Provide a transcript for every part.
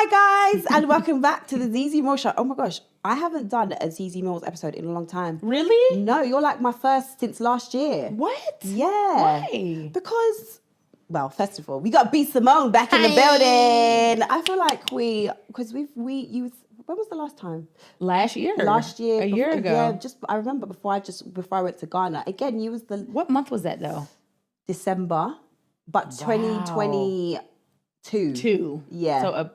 Hi guys, and welcome back to the Zeze Millz show. Oh my gosh, I haven't done a Zeze Millz episode in a long time. Really? No, you're like my first since last year. What? Yeah. Why? Because, well, first of all, we got B Simone back in the building. I feel like when was the last time? Last year. A year ago. Yeah, I remember before I went to Ghana. Again, you was What month was that though? December, but 2022. Yeah. So over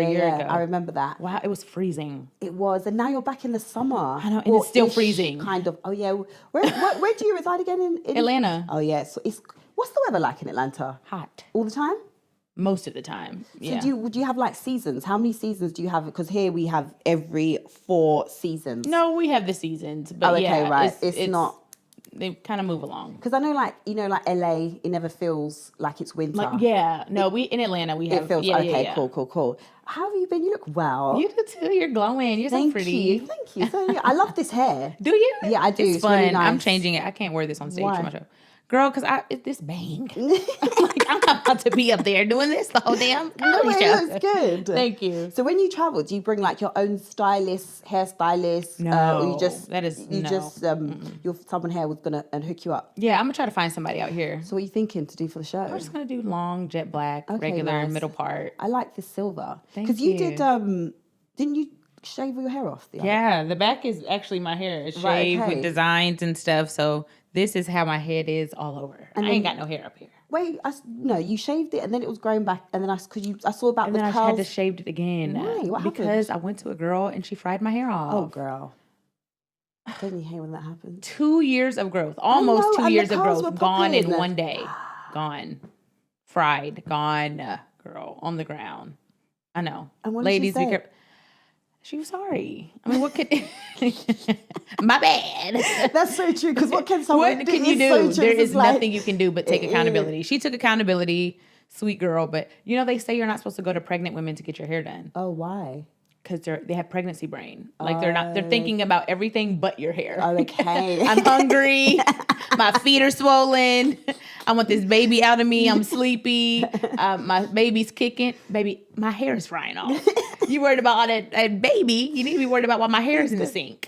a year ago. I remember that. Wow, it was freezing. It was, and now you're back in the summer. I know, and it's still freezing. Kind of. Oh yeah. Where do you reside again? In Atlanta. Oh yeah. So what's the weather like in Atlanta? Hot. All the time? Most of the time. Yeah. So do you have like seasons? How many seasons do you have? Because here we have every 4 seasons. No, we have the seasons, but right. It's not. They kind of move along. Because I know, like LA, it never feels like it's winter. We in Atlanta we have. It feels okay. Cool. How have you been? You look well. You do too. You're glowing. You're so pretty. Thank you. So I love this hair. Do you? Yeah, I do. It's fun. Really nice. I'm changing it. I can't wear this on stage for my show. Girl, because this bang. I'm not about to be up there doing this the whole damn comedy show. It looks good. Thank you. So when you travel, do you bring like your own stylist, hairstylist? No, or you just no. Your someone here was gonna hook you up. Yeah, I'm gonna try to find somebody out here. So what are you thinking to do for the show? I'm just gonna do long jet black, regular nice. middle part. I like the silver because you did. Didn't you shave your hair off? The back is actually my hair. It's shaved with designs and stuff. So this is how my head is all over. And I ain't got no hair up here. Wait, no, you shaved it and then it was growing back, and then I saw about and the then curls. I had to shave it again. Why? What happened? Because I went to a girl and she fried my hair off. Oh, girl. Don't you hate when that happens? 2 years of growth, almost 2 years of growth, gone in one day. Gone, fried, gone, girl, on the ground. I know. And what ladies, did she say? She was sorry. I mean, what could... My bad. That's so true, because what can someone what do? can you do? So there is nothing you can do but take accountability. She took accountability, sweet girl. But, they say you're not supposed to go to pregnant women to get your hair done. Oh, why? Because they have pregnancy brain. Like, they're thinking about everything but your hair. Oh, okay. I'm hungry. My feet are swollen. I want this baby out of me. I'm sleepy. My baby's kicking. Baby, my hair is frying off. You worried about a baby? You need to be worried about why my hair is in the sink.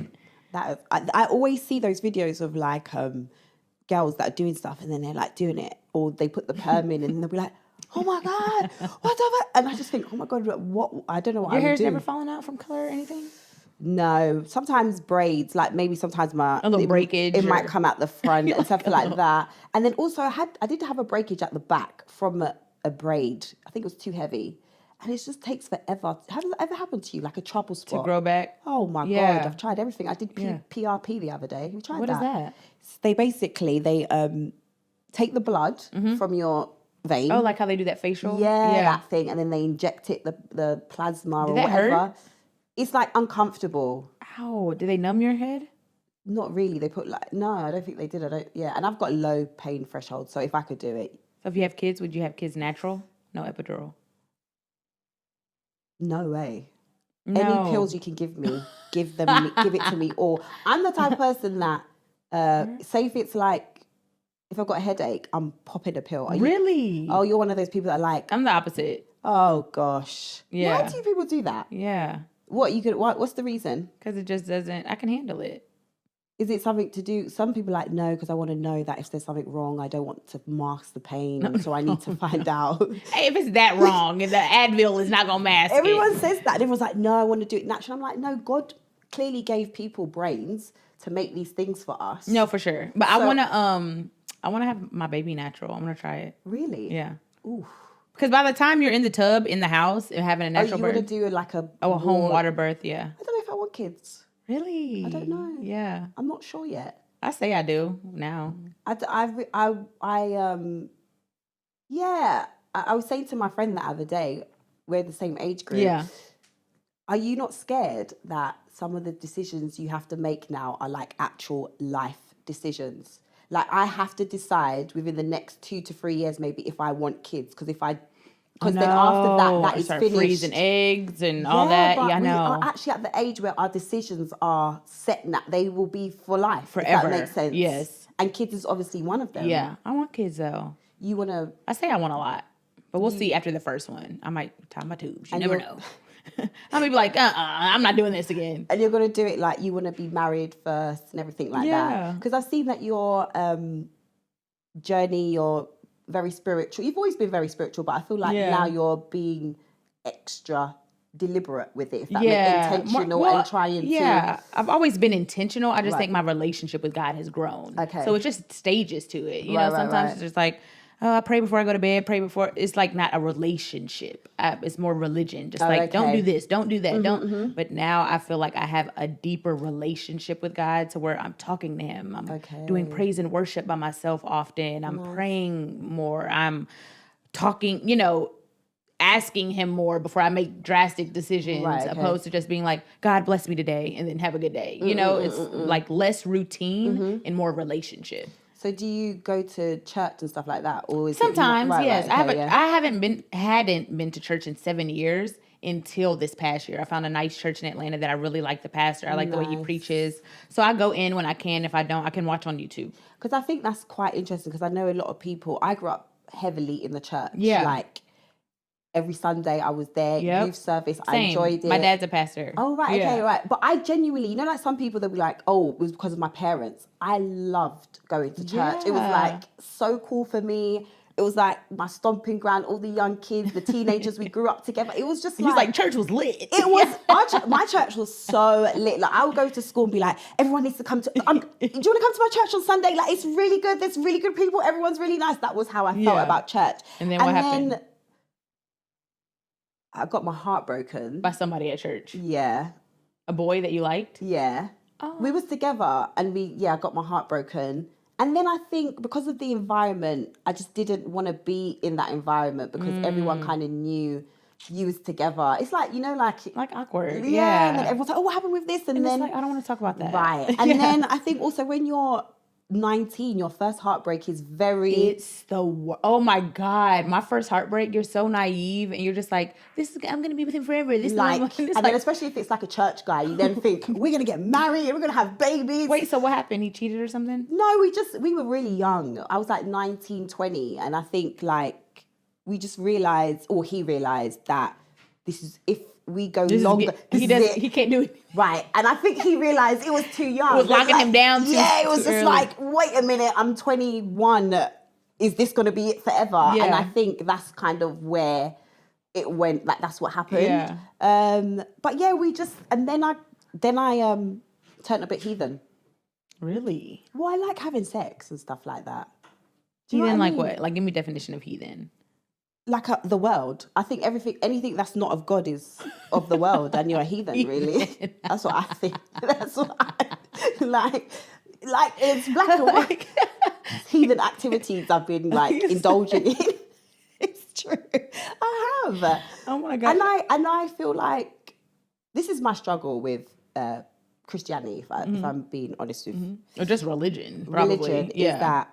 I always see those videos of like girls that are doing stuff and then they're like doing it, or they put the perm in and they'll be like, "Oh my god, what the fuck?" And I just think, "Oh my god, what?" I don't know what your I would hair's do. never fallen out from color or anything. No, sometimes braids, like maybe sometimes a little breakage. It might come out the front and stuff like that. And then also I did have a breakage at the back from a braid. I think it was too heavy. And it just takes forever. Has it ever happened to you, like a trouble spot? To grow back? Oh my God, I've tried everything. I did PRP the other day. Have you tried What is that? They basically, take the blood from your vein. Oh, like how they do that facial? Yeah, that thing. And then they inject it, the plasma or that whatever. Hurt? It's like uncomfortable. Ow, do they numb your head? Not really. They put no, I don't think they did. And I've got low pain threshold. So if I could do it. So if you have kids, would you have kids natural? No epidural? No way. No. Any pills you can give me, give it to me. Or I'm the type of person that, say if I've got a headache, I'm popping a pill. Really? You're one of those people that are like... I'm the opposite. Oh, gosh. Yeah. Why do people do that? Yeah. What's the reason? Because it just doesn't... I can handle it. Is it something to do... Some people are like, no, because I want to know that if there's something wrong, I don't want to mask the pain, so I need to find out. Hey, if it's that wrong, the Advil is not going to mask Everyone says that. And everyone's like, no, I want to do it natural. I'm like, no, God clearly gave people brains to make these things for us. No, for sure. But I want to have my baby natural. I'm going to try it. Really? Yeah. Ooh. Because by the time you're in the tub, in the house, and having a natural birth... you want to do like a home water birth, yeah. I don't know if I want kids. Really? I don't know. Yeah. I'm not sure yet. I say I do now. I was saying to my friend the other day, we're the same age group. Yeah. Are you not scared that some of the decisions you have to make now are like actual life decisions? Like I have to decide within the next 2 to 3 years maybe if I want kids, because then after that is finished. Freezing eggs and all that. Yeah, I know. We are actually at the age where our decisions are set now. They will be for life. Forever. If that makes sense. Yes. And kids is obviously one of them. Yeah. I want kids though. You want to... I say I want a lot. But we'll see after the first one. I might tie my tubes. You And never you're- know. I may be like, I'm not doing this again. And you're going to do it like you want to be married first and everything like Yeah. that. Because I've seen that your journey, you're very spiritual. You've always been very spiritual, but I feel like now you're being extra deliberate with it. If that makes intentional and trying to... Yeah, I've always been intentional. I just Right. think my relationship with God has grown. Okay. So it's just stages to it. You Right, know, right, sometimes right. it's just like, oh, I pray before I go to bed, pray before. It's like not a relationship. It's more religion. Just like, don't okay. do this, don't do that, don't. But now I feel like I have a deeper relationship with God to where I'm talking to him. I'm doing praise and worship by myself often. I'm praying more. I'm talking, asking him more before I make drastic decisions, opposed to just being like, God bless me today and then have a good day. It's like less routine and more relationship. So do you go to church and stuff like that, or is Sometimes, yes. okay, I hadn't been to church in 7 years until this past year. I found a nice church in Atlanta that I really like the pastor. I like the way he preaches. So I go in when I can. If I don't, I can watch on YouTube. Because I think that's quite interesting. Because I know a lot of people. I grew up heavily in the church. Yeah. Like every Sunday I was there. Yep. Youth service. I Same. enjoyed it. My dad's a pastor. Oh, right. Yeah. Okay, right. But I genuinely, like some people, they'll be like, oh, it was because of my parents. I loved going to church. It was like so cool for me. It was like my stomping ground, all the young kids, the teenagers, we grew up together. It was just He's like, church was lit. It was, my church was so lit. Like I would go to school and be like, everyone needs to come to, do you want to come to my church on Sunday? Like it's really good. There's really good people. Everyone's really nice. That was how I felt about church. And then what happened? I got my heart broken. By somebody at church. Yeah. A boy that you liked? Yeah. Oh. We was together and I got my heart broken. And then I think because of the environment, I just didn't want to be in that environment because everyone kind of knew you was together. It's like, Like awkward. Yeah. And then everyone's like, oh, what happened with this? And then it's like, I don't want to talk about that. Right. And then I think also when you're 19, your first heartbreak is It's oh my God. My first heartbreak, you're so naive and you're just like, I'm gonna be with him forever. This then especially if it's like a church guy, you then think we're gonna get married, we're gonna have babies. Wait, so what happened? He cheated or something? No, we were really young. I was like 19, 20, and I think like we just realized, or he realized that this is if we go longer. He can't do it. Right. And I think he realized it was too young. It was locking him down too it was just early. like, wait a minute, I'm 21. Is this going to be it forever? Yeah. And I think that's kind of where it went, like that's what happened. Yeah. But yeah, and then I turned a bit heathen. Really? Well, I like having sex and stuff like that. Do Heathen, know like what I mean? what? Like, give me a definition of heathen. Like the world. I think anything that's not of God is of the world, and you're a heathen, really. That's what I think. That's what I like it's black and white. Heathen activities I've been like indulging in. It's true. I have. Oh my God. And I feel like this is my struggle with Christianity, if I'm being honest with you. Or just religion, probably. Religion is that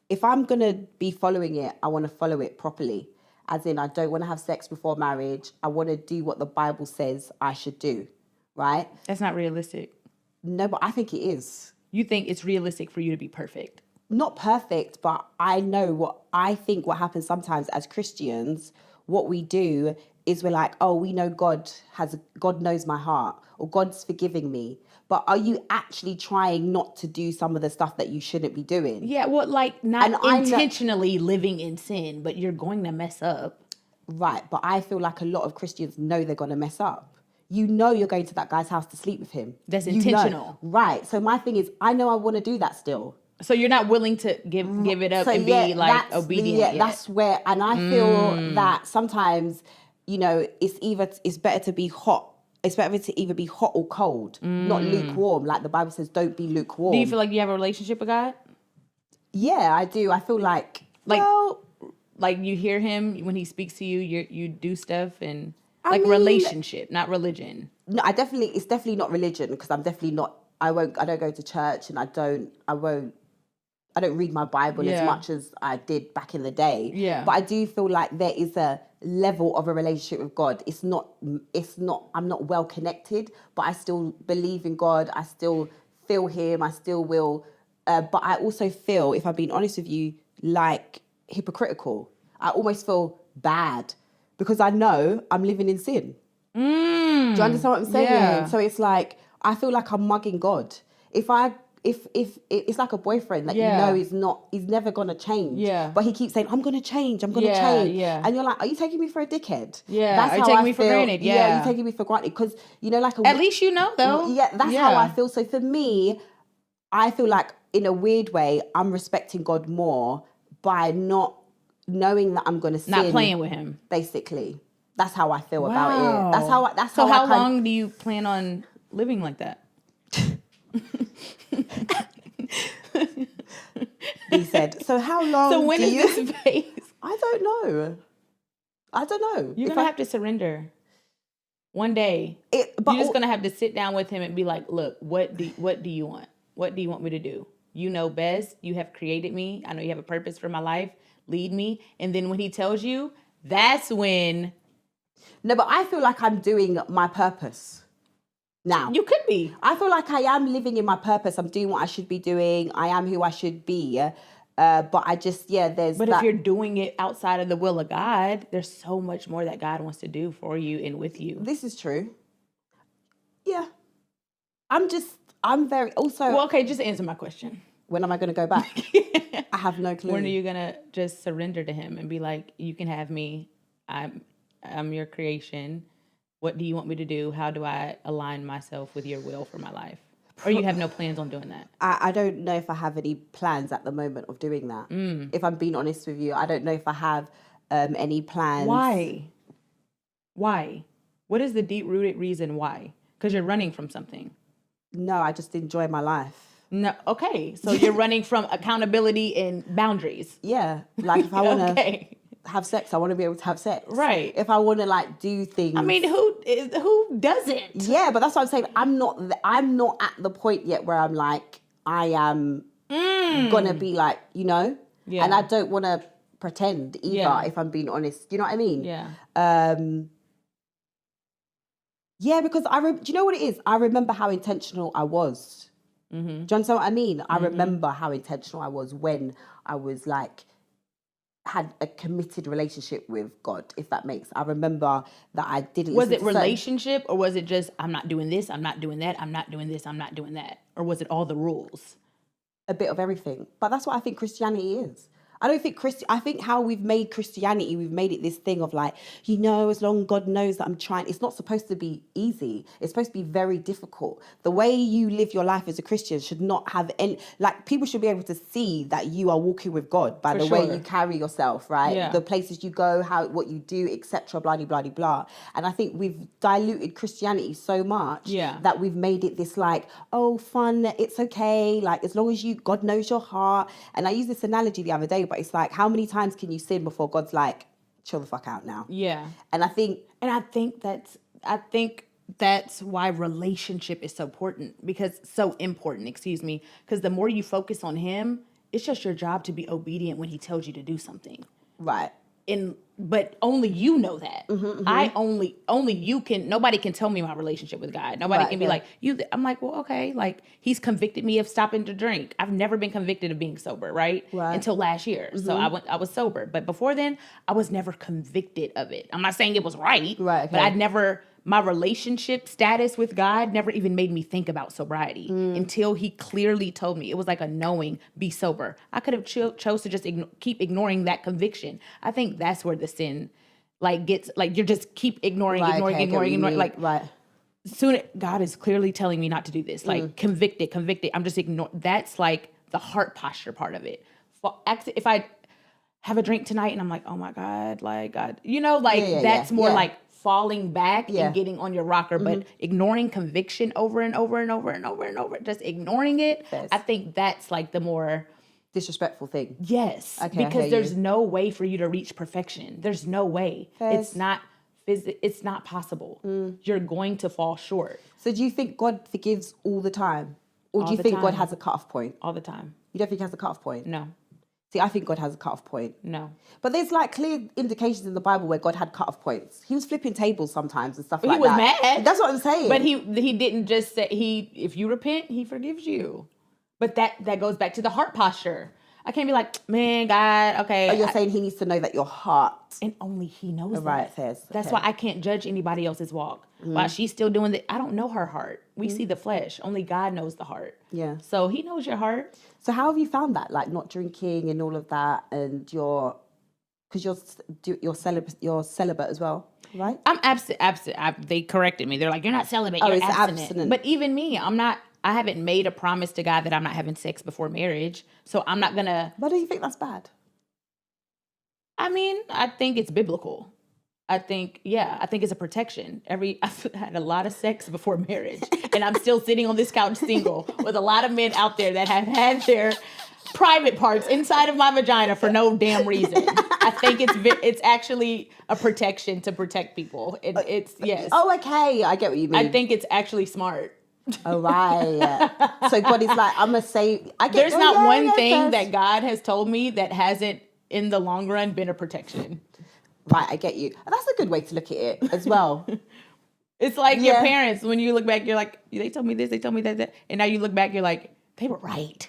if I'm going to be following it, I want to follow it properly. As in, I don't want to have sex before marriage. I want to do what the Bible says I should do, right? That's not realistic. No, but I think it is. You think it's realistic for you to be perfect? Not perfect, but I know what happens sometimes as Christians, what we do is we're like, oh, we know God knows my heart, or God's forgiving me. But are you actually trying not to do some of the stuff that you shouldn't be doing? Yeah, well, like not intentionally living in sin, but you're going to mess up. Right, but I feel like a lot of Christians know they're going to mess up. You know you're going to that guy's house to sleep with him. That's intentional. Right, so my thing is, I know I want to do that still. So you're not willing to give it up and be like obedient yet. That's where, and I feel that sometimes, it's better to be hot. It's better to either be hot or cold, not lukewarm. Like the Bible says, don't be lukewarm. Do you feel like you have a relationship with God? Yeah, I do. I feel like you hear him when he speaks to you. You do stuff and relationship, not religion. No, it's definitely not religion because I'm definitely not. I don't go to church and I don't read my Bible as much as I did back in the day. Yeah. But I do feel like there is a level of a relationship with God. It's not, I'm not well connected, but I still believe in God. I still feel him. I still will. But I also feel, if I'm being honest with you, like hypocritical. I almost feel bad because I know I'm living in sin. Do you understand what I'm saying? Yeah. So it's like, I feel like I'm mugging God. If it's like a boyfriend that you know he's never gonna change. Yeah. But he keeps saying, I'm gonna change, I'm gonna change. Yeah. And you're like, are you taking me for a dickhead? Yeah. That's Are you how taking I me for feel. granted? Yeah, Yeah. you're taking me for granted. Because, you know, like At least you know, though. Yeah, that's how I feel. So for me, I feel like in a weird way, I'm respecting God more by not knowing that I'm gonna sin. Not playing with him. Basically. That's how I feel about it. That's so how how long do you plan on living like that? He said, so how long So when do is you... this phase? I don't know. You're going to have to surrender. One day. You're just going to have to sit down with him and be like, look, what do you want? What do you want me to do? You know best. You have created me. I know you have a purpose for my life. Lead me. And then when he tells you, that's when... No, but I feel like I'm doing my purpose now. You could be. I feel like I am living in my purpose. I'm doing what I should be doing. I am who I should be. But I just, there's But if you're doing it outside of the will of God, there's so much more that God wants to do for you and with you. This is true. Yeah. I'm very, also... Well, okay, just answer my question. When am I going to go back? I have no clue. When are you going to just surrender to him and be like, you can have me. I'm your creation. What do you want me to do? How do I align myself with your will for my life? Or you have no plans on doing that? I don't know if I have any plans at the moment of doing that. If I'm being honest with you, I don't know if I have any plans. Why? What is the deep-rooted reason why? Because you're running from something. No, I just enjoy my life. No, okay. So you're running from accountability and boundaries. Yeah. Like if I want to have sex, I want to be able to have sex. Right. If I want to like do things. I mean, who doesn't? Yeah, but that's what I'm saying. I'm not at the point yet where I'm like, I am gonna be like, you know? Yeah. And I don't want to pretend either, if I'm being honest. You know what I mean? Yeah. Yeah, because do you know what it is? I remember how intentional I was. Mm-hmm. Do you understand what I mean? I remember how intentional I was when I was like, had a committed relationship with God, if that makes... I remember that I didn't... Was it relationship or was it just, I'm not doing this, I'm not doing that, I'm not doing this, I'm not doing that? Or was it all the rules? A bit of everything. But that's what I think Christianity is. I don't think I think how we've made Christianity, we've made it this thing of like, you know, as long as God knows that I'm trying, it's not supposed to be easy. It's supposed to be very difficult. The way you live your life as a Christian should not have any, like people should be able to see that you are walking with God by the way you carry yourself, right? Yeah. The places you go, what you do, etc., blah, blah, blah, blah. And I think we've diluted Christianity so much that we've made it this like, oh, fun, it's okay. Like as long as God knows your heart. And I used this analogy the other day, but it's like, how many times can you sin before God's like, chill the fuck out now? Yeah. And I think that's why relationship is so important, because the more you focus on him, it's just your job to be obedient when he tells you to do something. Right. But only you know that. I only you can. Nobody can tell me my relationship with God. Nobody can be like you. I'm like, well, okay. Like he's convicted me of stopping to drink. I've never been convicted of being sober, right? Until last year. So I was sober, but before then, I was never convicted of it. I'm not saying it was right, but I'd never. My relationship status with God never even made me think about sobriety until he clearly told me. It was like a knowing, be sober. I could have chose to just keep ignoring that conviction. I think that's where the sin gets, like, you just keep ignoring. Like, soon God is clearly telling me not to do this. Like, convicted. I'm just ignoring. That's like the heart posture part of it. If I have a drink tonight and I'm like, oh my God, like, God, you know, like, that's more like falling back and getting on your rocker, but ignoring conviction over and over and over and over and over, just ignoring it. I think that's like the more disrespectful thing. Yes. Okay, because there's no way for you to reach perfection. There's no way. It's not possible. You're going to fall short. So do you think God forgives all the time? Or do you think God has a cutoff point? All the time. You don't think he has a cutoff point? No. See, I think God has a cutoff point. No. But there's like clear indications in the Bible where God had cutoff points. He was flipping tables sometimes and stuff like that. He was mad. That's what I'm saying. But he didn't just say, if you repent, he forgives you. But that goes back to the heart posture. I can't be like, man, God, okay. Oh, you're saying he needs to know that your heart. And only he knows that. Right, says. That's why I can't judge anybody else's walk. While she's still doing that, I don't know her heart. We see the flesh. Only God knows the heart. Yeah. So he knows your heart. So how have you found that? Like not drinking and all of that, and because you're celibate as well, right? I'm absent. They corrected me. They're like, you're not celibate. Oh, You're it's abstinent. But even me, I haven't made a promise to God that I'm not having sex before marriage. So I'm not going to. But do you think that's bad? I mean, I think it's biblical. I think it's a protection. I've had a lot of sex before marriage, and I'm still sitting on this couch single with a lot of men out there that have had their private parts inside of my vagina for no damn reason. I think it's actually a protection to protect people. It's yes. Oh, okay. I get what you mean. I think it's actually smart. Oh, right. So God is like, I'm going to say, there's not one thing that God has told me that hasn't, in the long run, been a protection. Right, I get you. That's a good way to look at it as well. It's like your parents, when you look back, you're like, they told me this, they told me that. And now you look back, you're like, they were right.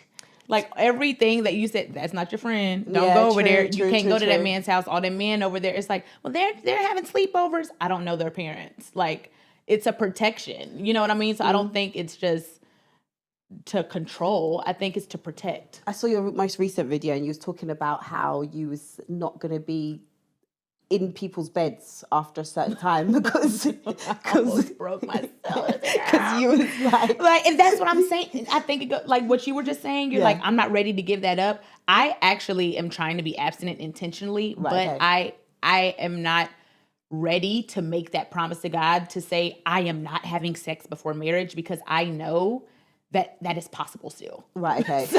Like everything that you said, that's not your friend. Don't go over there. You can't go to that man's house. All the men over there. It's like, well, they're having sleepovers. I don't know their parents. Like, it's a protection. You know what I mean? So I don't think it's just to control. I think it's to protect. I saw your most recent video and you was talking about how you was not going to be in people's beds after a certain time because broke myself. Because you was like, if that's what I'm saying, I think like what you were just saying. You're like, I'm not ready to give that up. I actually am trying to be abstinent intentionally, but I am not ready to make that promise to God to say I am not having sex before marriage because I know that is possible still. Right, okay. So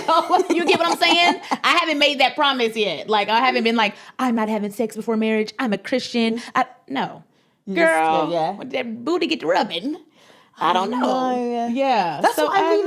you get what I'm saying? I haven't made that promise yet. Like I haven't been like, I'm not having sex before marriage. I'm a Christian. No. Girl, when that booty get to rubbing, I don't know. Yeah. That's what I mean.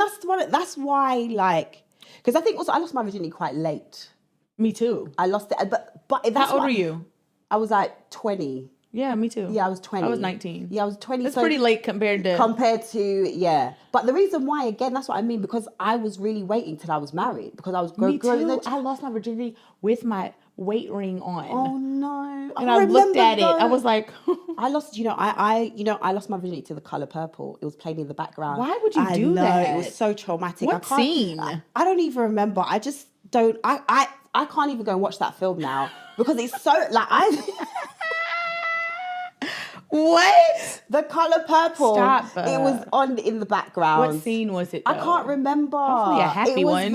That's why, like, because I think also I lost my virginity quite late. Me too. I lost it, but that's how old were you? I was like 20. Yeah, me too. Yeah, I was 20. I was 19. Yeah, I was 20. That's pretty late compared to... yeah. But the reason why, again, that's what I mean, because I was really waiting till I was married, because I was growing up. I lost my virginity with my weight ring on. Oh, no. And I looked at it. I was like... I lost, I lost my virginity to The Colour Purple. It was playing in the background. Why would you do that? It was so traumatic. What scene? I don't even remember. I just don't... I can't even go and watch that film now, because it's so... like What? The Colour Purple. Stop. It was on in the background. What scene was it, though? I can't remember. Hopefully a happy one.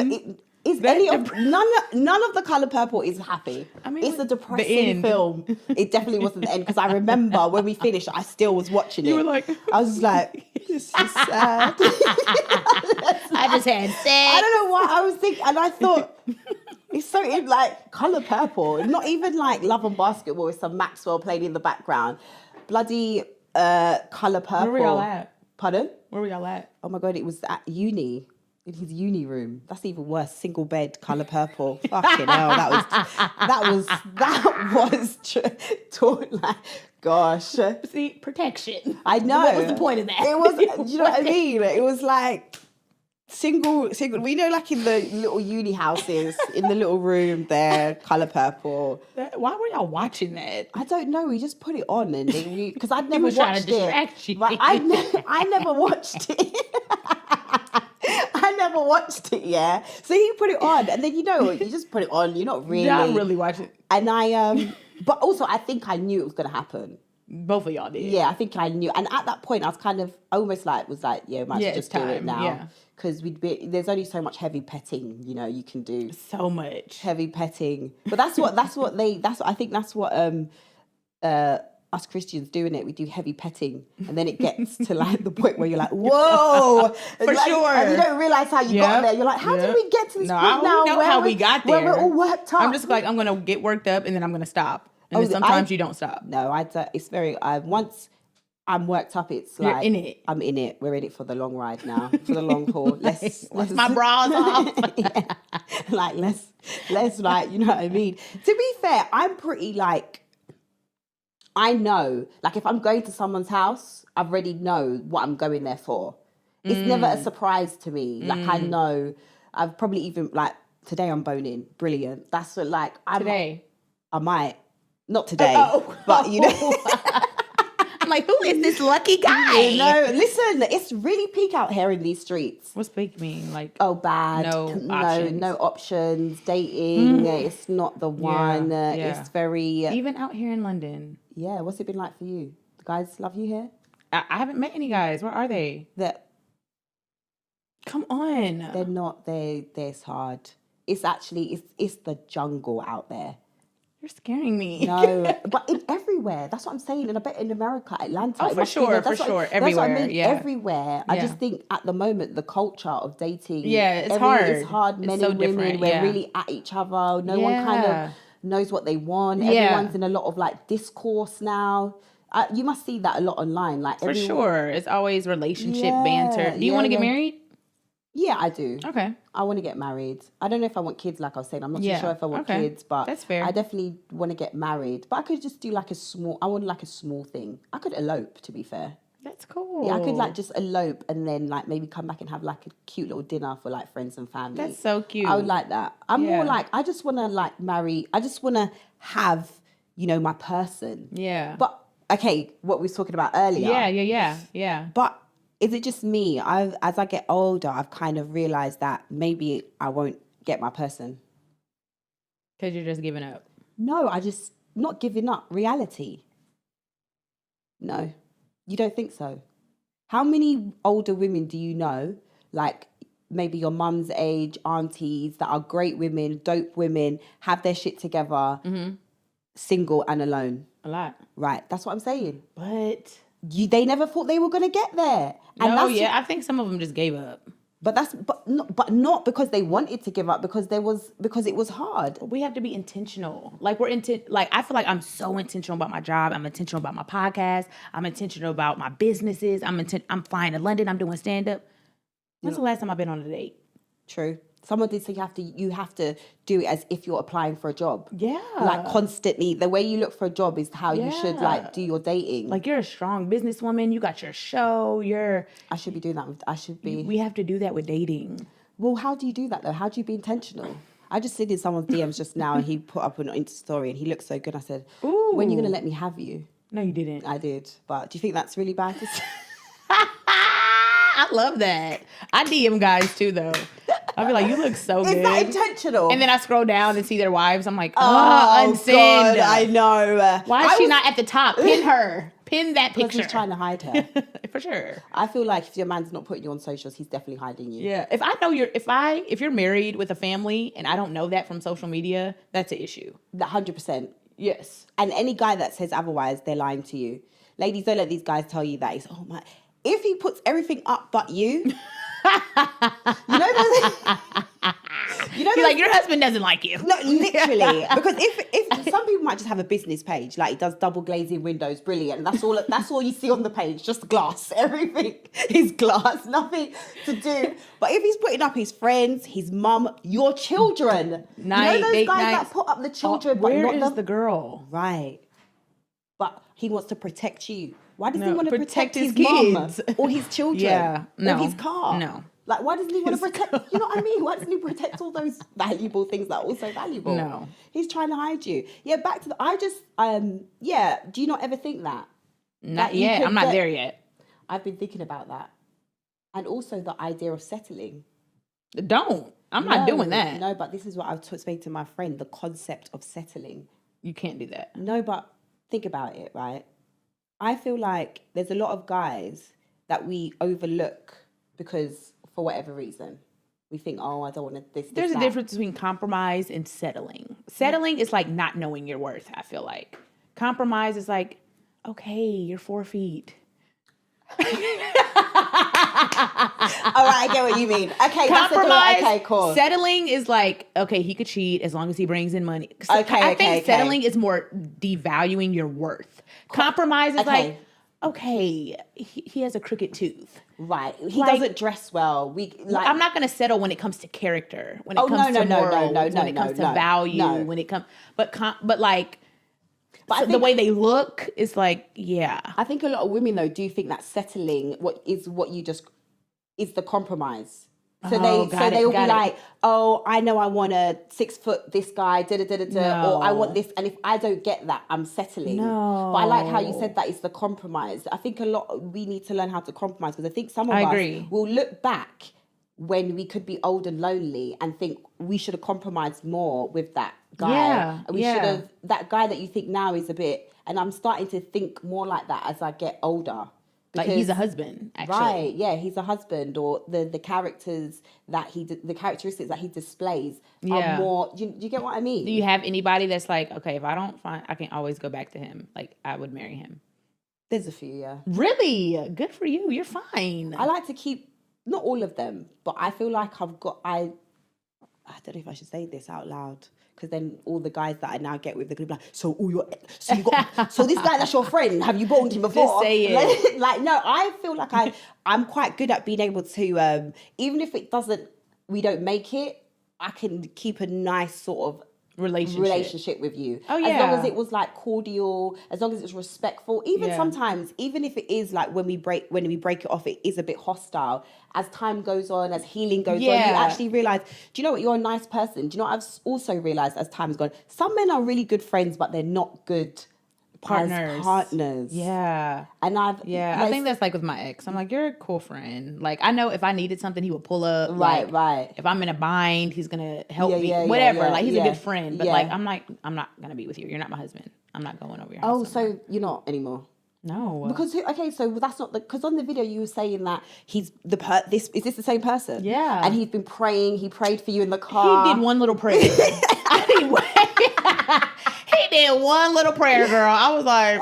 None of The Colour Purple is happy. I mean, it's a depressing film. It definitely wasn't the end, because I remember when we finished, I still was watching it. You were like... I was just like, this is sad. I just had sex. I don't know what I was thinking. And I thought... It's so like Colour Purple. Not even like Love and Basketball with some Maxwell playing in the background. Bloody Colour Purple. Where were y'all at? Pardon? Where were y'all at? Oh my God, it was at uni. In his uni room. That's even worse. Single bed, Colour Purple. Fucking hell. Like, gosh. See, protection. I know. What was the point of that? It was, you know what I mean? It was like... Single. We know, like in the little uni houses, in the little room there, Colour Purple. Why were y'all watching that? I don't know. We just put it on, and because I'd never watched trying to distract it. Right? I never watched it. I never watched it. Yeah. So he put it on, and then you just put it on. You're not really watching. And but also I think I knew it was going to happen. Both of y'all did. Yeah, I think I knew. And at that point, I was kind of almost like, might as well just do it now. Yeah. Because there's only so much heavy petting, you can do. So much. Heavy petting. But I think that's what us Christians do, innit? We do heavy petting. And then it gets to like the point where you're like, whoa. For sure. And you don't realise how you got there. You're like, how did we get to this point now? I don't know how we got there. Where we're all worked up. I'm just like, I'm going to get worked up and then I'm going to stop. And then sometimes you don't stop. No, it's very... once I'm worked up, it's like... You're in it. I'm in it. We're in it for the long ride now. For the long haul. Let's my bras off. Yeah. Like, let's like, you know what I mean? To be fair, I'm pretty like... I know. Like, if I'm going to someone's house, I already know what I'm going there for. It's never a surprise to me. Like, I know... I've probably even, like... Today I'm boning. Brilliant. That's what, like, Today. I might. Not today. Oh. But, you know. I'm like, who is this lucky guy? You know, listen, it's really peak out here in these streets. What's peak mean? Like, oh, bad. No options. Dating. It's not the one. It's very. Even out here in London. Yeah. What's it been like for you? The guys love you here? I haven't met any guys. Where are they? Come on. They're not. It's hard. It's actually, it's the jungle out there. You're scaring me. No, but everywhere. That's what I'm saying. And I bet in America, Atlanta. Oh, for sure. Everywhere. I mean, everywhere. I just think at the moment, the culture of dating. Yeah, it's hard. It's hard. Men and women, we're really at each other. No one kind of knows what they want. Everyone's in a lot of like discourse now. You must see that a lot online. Like for sure. It's always relationship banter. Do you want to get married? Yeah, I do. Okay. I want to get married. I don't know if I want kids, like I was saying. I'm not too sure if I want kids, but that's fair. I definitely want to get married. But I could just do like I want like a small thing. I could elope, to be fair. That's cool. Yeah, I could like just elope and then like maybe come back and have like a cute little dinner for like friends and family. That's so cute. I would like that. I'm more like, I just want to like marry. I just want to have, you know, my person. Yeah. But, okay, what we were talking about earlier. Yeah. But is it just me? As I get older, I've kind of realized that maybe I won't get my person. Because you're just giving up. No, not giving up. Reality. No, you don't think so? How many older women do you know, like maybe your mum's age, aunties, that are great women, dope women, have their shit together, single and alone? A lot. Right, that's what I'm saying. But... they never thought they were going to get there. And I think some of them just gave up. But not because they wanted to give up, because it was hard. We have to be intentional. Like I feel like I'm so intentional about my job. I'm intentional about my podcast. I'm intentional about my businesses. I'm flying to London. I'm doing stand up. When's the last time I've been on a date? True. Someone did say you have to do it as if you're applying for a job. Yeah. Like constantly. The way you look for a job is how you should like do your dating. Like you're a strong businesswoman. You got your show. I should be doing that. We have to do that with dating. Well, how do you do that though? How do you be intentional? I just slid in someone's DMs just now and he put up an Insta story and he looked so good. I said, ooh, when are you going to let me have you? No, you didn't. I did. But do you think that's really bad to say? I love that. I DM guys too, though. I'll be like, you look so good. Is that intentional? And then I scroll down and see their wives. I'm like, unsend. God, I know. Why is she not at the top? Pin her. Pin that picture. Because he's trying to hide her. For sure. I feel like if your man's not putting you on socials, he's definitely hiding you. Yeah. If I know if you're married with a family and I don't know that from social media, that's an issue. 100%. Yes. And any guy that says otherwise, they're lying to you. Ladies, don't let these guys tell you that. It's, oh my... If he puts everything up but you, you know, like your husband doesn't like you. No, literally, because if some people might just have a business page, like he does double glazing windows, brilliant. That's all you see on the page, just glass. Everything is glass, nothing to do. But if he's putting up his friends, his mum, your children, night, you know those guys that put up the children, but where not is the girl? Right, but he wants to protect you. Why does he want to protect his kids mum or his children? Yeah, no. Or his car? No. Like, why doesn't he want to protect, you know what I mean? Why doesn't he protect all those valuable things that are also valuable? No. He's trying to hide you. Yeah, back to do you not ever think that? Not yet. I'm not there yet. I've been thinking about that. And also the idea of settling. I'm not doing that. No, but this is what I was saying to my friend, the concept of settling. You can't do that. No, but think about it, right? I feel like there's a lot of guys that we overlook because for whatever reason, we think, oh, I don't want to There's a difference between compromise and settling. Settling is like not knowing your worth, I feel like. Compromise is like, okay, you're 4 feet. All right, I get what you mean. Okay, compromise. Okay, cool. Settling is like, okay, he could cheat as long as he brings in money. So I think settling is more devaluing your worth. Compromise is like, okay, he has a crooked tooth. Right. He doesn't dress well. I'm not going to settle when it comes to character. When it comes to morals. When it comes to value. When it comes, but the way they look is like, yeah. I think a lot of women though do think that settling is the compromise. So they will be like, oh, I know I want a 6 foot this guy, or I want this, and if I don't get that, I'm settling. No. But I like how you said that it's the compromise. I think we need to learn how to compromise, because I think some of us will look back when we could be old and lonely and think we should have compromised more with that guy. Yeah. And we should have, that guy that you think now is a bit, and I'm starting to think more like that as I get older. Like he's a husband, actually. Right, yeah, he's a husband, or the characters that the characteristics that he displays are more. Do you get what I mean? Do you have anybody that's like, okay, if I don't find, I can always go back to him. Like I would marry him. There's a few, yeah. Really? Good for you. You're fine. I like to keep, not all of them, but I feel like I don't know if I should say this out loud, because then all the guys that I now get with, they're gonna be like, so this guy that's your friend, have you boned him before? Just say it. Like, no, I feel like I'm quite good at being able to, even if we don't make it, I can keep a nice sort of relationship with you. Oh yeah. As long as it was like cordial, as long as it's respectful. Even sometimes, even if it is like when we break it off, it is a bit hostile. As time goes on, as healing goes on, you actually realize, do you know what? You're a nice person. Do you know what I've also realized as time's gone? Some men are really good friends, but they're not good partners. Yeah. And I think that's like with my ex. I'm like, you're a cool friend. Like I know if I needed something, he would pull up. Right. If I'm in a bind, he's gonna help me. Whatever. Like he's a good friend. But like I'm not gonna be with you. You're not my husband. I'm not going over your house. Oh, so you're not anymore? No. Because so that's not because on the video you were saying that he's is this the same person? Yeah. And he's been praying. He prayed for you in the car. He did one little prayer. He did one little prayer, girl. I was like,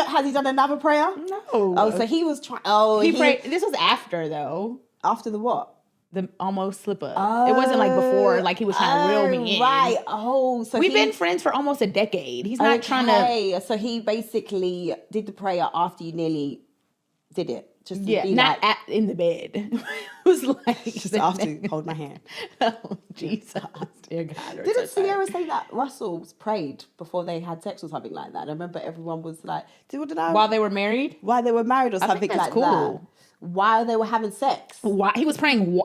has he done another prayer? No. Oh, so he was trying. Oh, he prayed. This was after though. After the what? The almost slip up. It wasn't like before, like he was trying to reel me in. Right. Oh, so we've been friends for almost a decade. He's not trying to. So he basically did the prayer after you nearly did it. Just to be not like, in the bed. It was like just after you hold my hand. Oh Jesus, dear God! Didn't Sierra say that Russell prayed before they had sex or something like that? I remember everyone was like, while they were married, while they were married or something like that. While they were having sex. Why he was praying?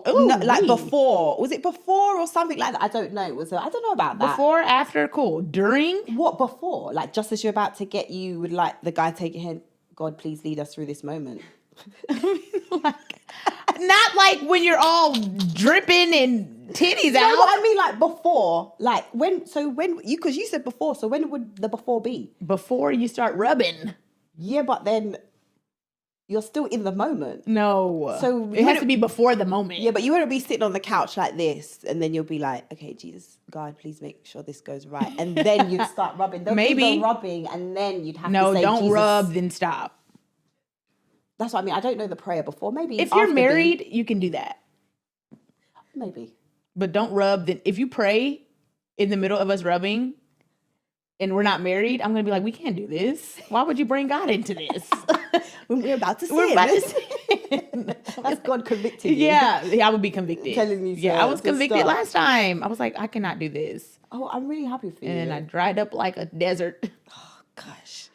Before. Was it before or something like that? I don't know. I don't know about that. Before, after, cool. During? What before? Like just as you're about to get, you would like the guy take your hand. God, please lead us through this moment. Not like when you're all dripping and titties out. No, what I mean, like before, like because you said before. So when would the before be? Before you start rubbing. Yeah, but then you're still in the moment. No. So it has to be before the moment. Yeah, but you wouldn't be sitting on the couch like this, and then you'll be like, okay, Jesus, God, please make sure this goes right. And then you'd start rubbing. Maybe the rubbing, and then you'd have to say, no, don't Jesus. rub, then stop. That's what I mean. I don't know the prayer before. Maybe if you're married, you can do that. Maybe. But don't rub. Then if you pray in the middle of us rubbing and we're not married, I'm going to be like, we can't do this. Why would you bring God into this? When we're about to sin. We're about to sin. That's God convicting you. Yeah, I would be convicted. Telling me I was convicted last time. I was like, I cannot do this. Oh, I'm really happy for you. And I dried up like a desert. Oh, gosh.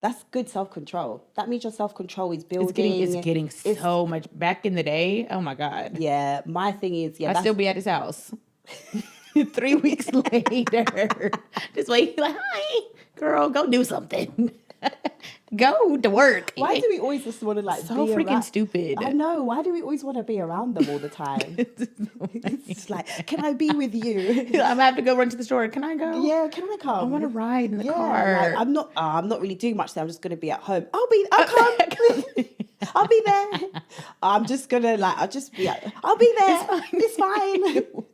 That's good self-control. That means your self-control is building. It's getting so much. Back in the day, oh my God. Yeah, my thing is, I'd still be at his house. 3 weeks later. Just wait, like, hi, girl, go do something. Go to work. Why do we always just want to like so be freaking around? stupid? I know. Why do we always want to be around them all the time? It's like, can I be with you? I'm gonna have to go run to the store. Can I go? Yeah, can I come? I want to ride in the car. Like, I'm not really doing much. So I'm just gonna be at home. I'll come. I'll be there. I'm just gonna I'll be there. It's fine.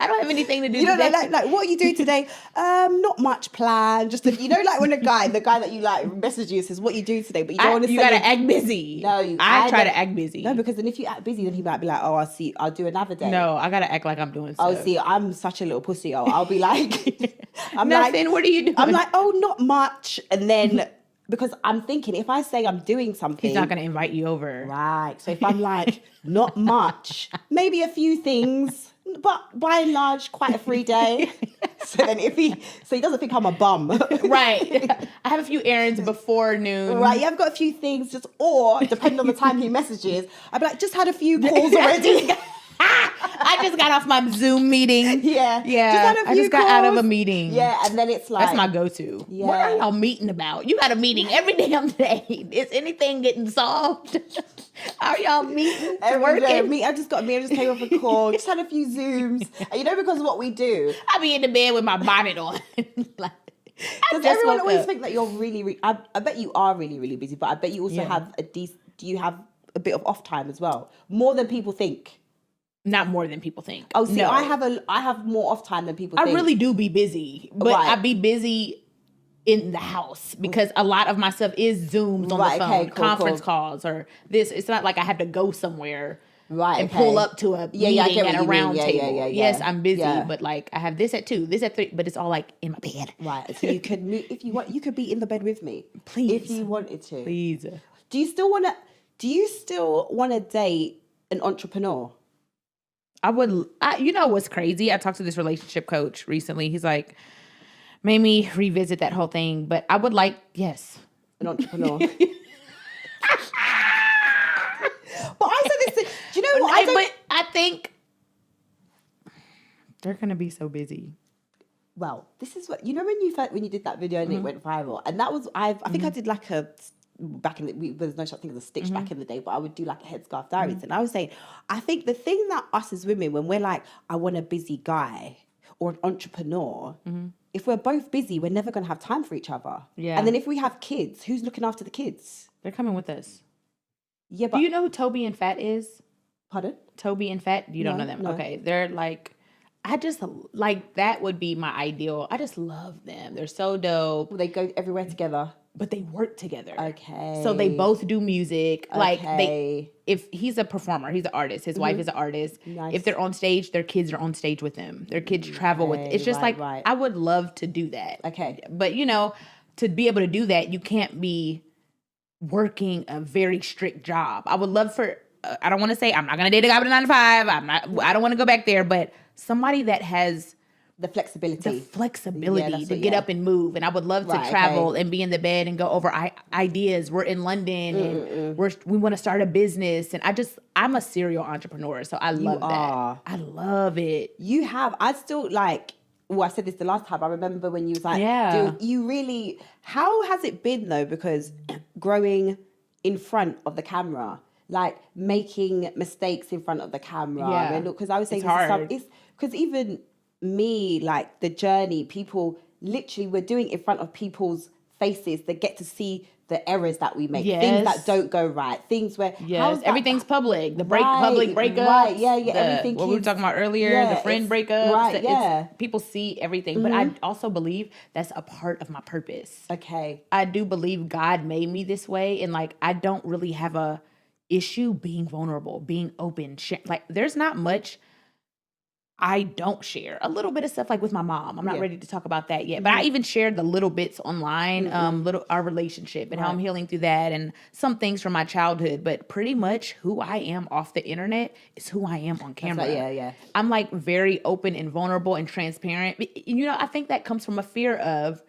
I don't have anything to do. You know, today. like what you do today? Not much plan. Just like when the guy that you like messages you says what you do today, but you don't want to say. You gotta act busy. No, I try to act busy. No, because then if you act busy, then he might be like, oh, I'll do another day. No, I gotta act like I'm doing stuff. Oh, see, I'm such a little pussy. I'll be like, I'm nothing. Like, what are you doing? I'm like, oh, not much, and then. Because I'm thinking, if I say I'm doing something... He's not going to invite you over. Right. So if I'm like, not much, maybe a few things, but by and large, quite a free day. So then he doesn't think I'm a bum. Right. I have a few errands before noon. Right. Yeah, I've got a few things or depending on the time he messages, I'd be like, just had a few calls already. I just got off my Zoom meeting. Yeah. Yeah. I just got out of a meeting. Yeah, and then it's like... That's my go-to. Yeah. What are y'all meeting about? You got a meeting every damn day. Is anything getting solved? Are y'all meeting? Every day. Working? I just came off a call, just had a few Zooms. And because of what we do. I be in the bed with my bonnet on. Like, does everyone always think that you're really, I bet you are really, really busy, but I bet you also have do you have a bit of off time as well? More than people think. Not more than people think. Oh, see, no. I have more off time than people think. I really do be busy, but Right. I be busy in the house because a lot of my stuff is Zooms on the phone, okay, cool, conference calls, or this. It's not like I have to go somewhere and okay. pull up to a meeting I get what at a you round mean. table. Yeah. Yes, I'm busy, Yeah. but like I have this at 2, this at 3, but it's all like in my bed. Right. So you could move, if you want, you could be in the bed with me. Please. If you wanted to. Please. Do you still want to date an entrepreneur? You know what's crazy? I talked to this relationship coach recently. He's like, made me revisit that whole thing, but I would like, yes. An entrepreneur. But I said this, do you know what? But I think they're going to be so busy. Well, this is what, when you did that video and it went viral, and that was, I think I did like back in there's no such thing as a stitch back in the day, but I would do like a headscarf diaries. And I was saying, I think the thing that us as women, when we're like, I want a busy guy or an entrepreneur, if we're both busy, we're never going to have time for each other. Yeah. And then if we have kids, who's looking after the kids? They're coming with us. Yeah, but... Do you know who Toby and Fat is? Pardon? Toby and Fat? You don't know them? No. Okay. They're like... I just, like, that would be my ideal. I just love them. They're so dope. Well, they go everywhere together. But they work together. Okay. So they both do music. Like, okay. if he's a performer, he's an artist. His wife is an artist. Nice. If they're on stage, their kids are on stage with them. Their kids travel with... It's just right. I would love to do that. Okay. But, to be able to do that, you can't be working a very strict job. I would love for... I don't want to say I'm not going to date a guy with a 9 to 5. I don't want to go back there, but somebody that has the flexibility to get up and move. And I would love to travel and be in the bed and go over ideas. We're in London and we want to start a business. And I'm a serial entrepreneur. So I love that. I love it. I still like, I said this the last time. I remember when you was like, how has it been though? Because growing in front of the camera, like making mistakes in front of the camera. Because I was saying, because even me, like the journey, people literally were doing it in front of people's faces. They get to see the errors that we make, things that don't go right, things where everything's public. The public breakups, everything. What we were talking about earlier, the friend breakups, people see everything. But I also believe that's a part of my purpose. Okay, I do believe God made me this way, and like I don't really have a issue being vulnerable, being open. Like there's not much I don't share. A little bit of stuff like with my mom. I'm not ready to talk about that yet. But I even shared the little bits online, our relationship and how I'm healing through that and some things from my childhood. But pretty much who I am off the internet is who I am on camera. I'm like very open and vulnerable and transparent. I think that comes from a fear of,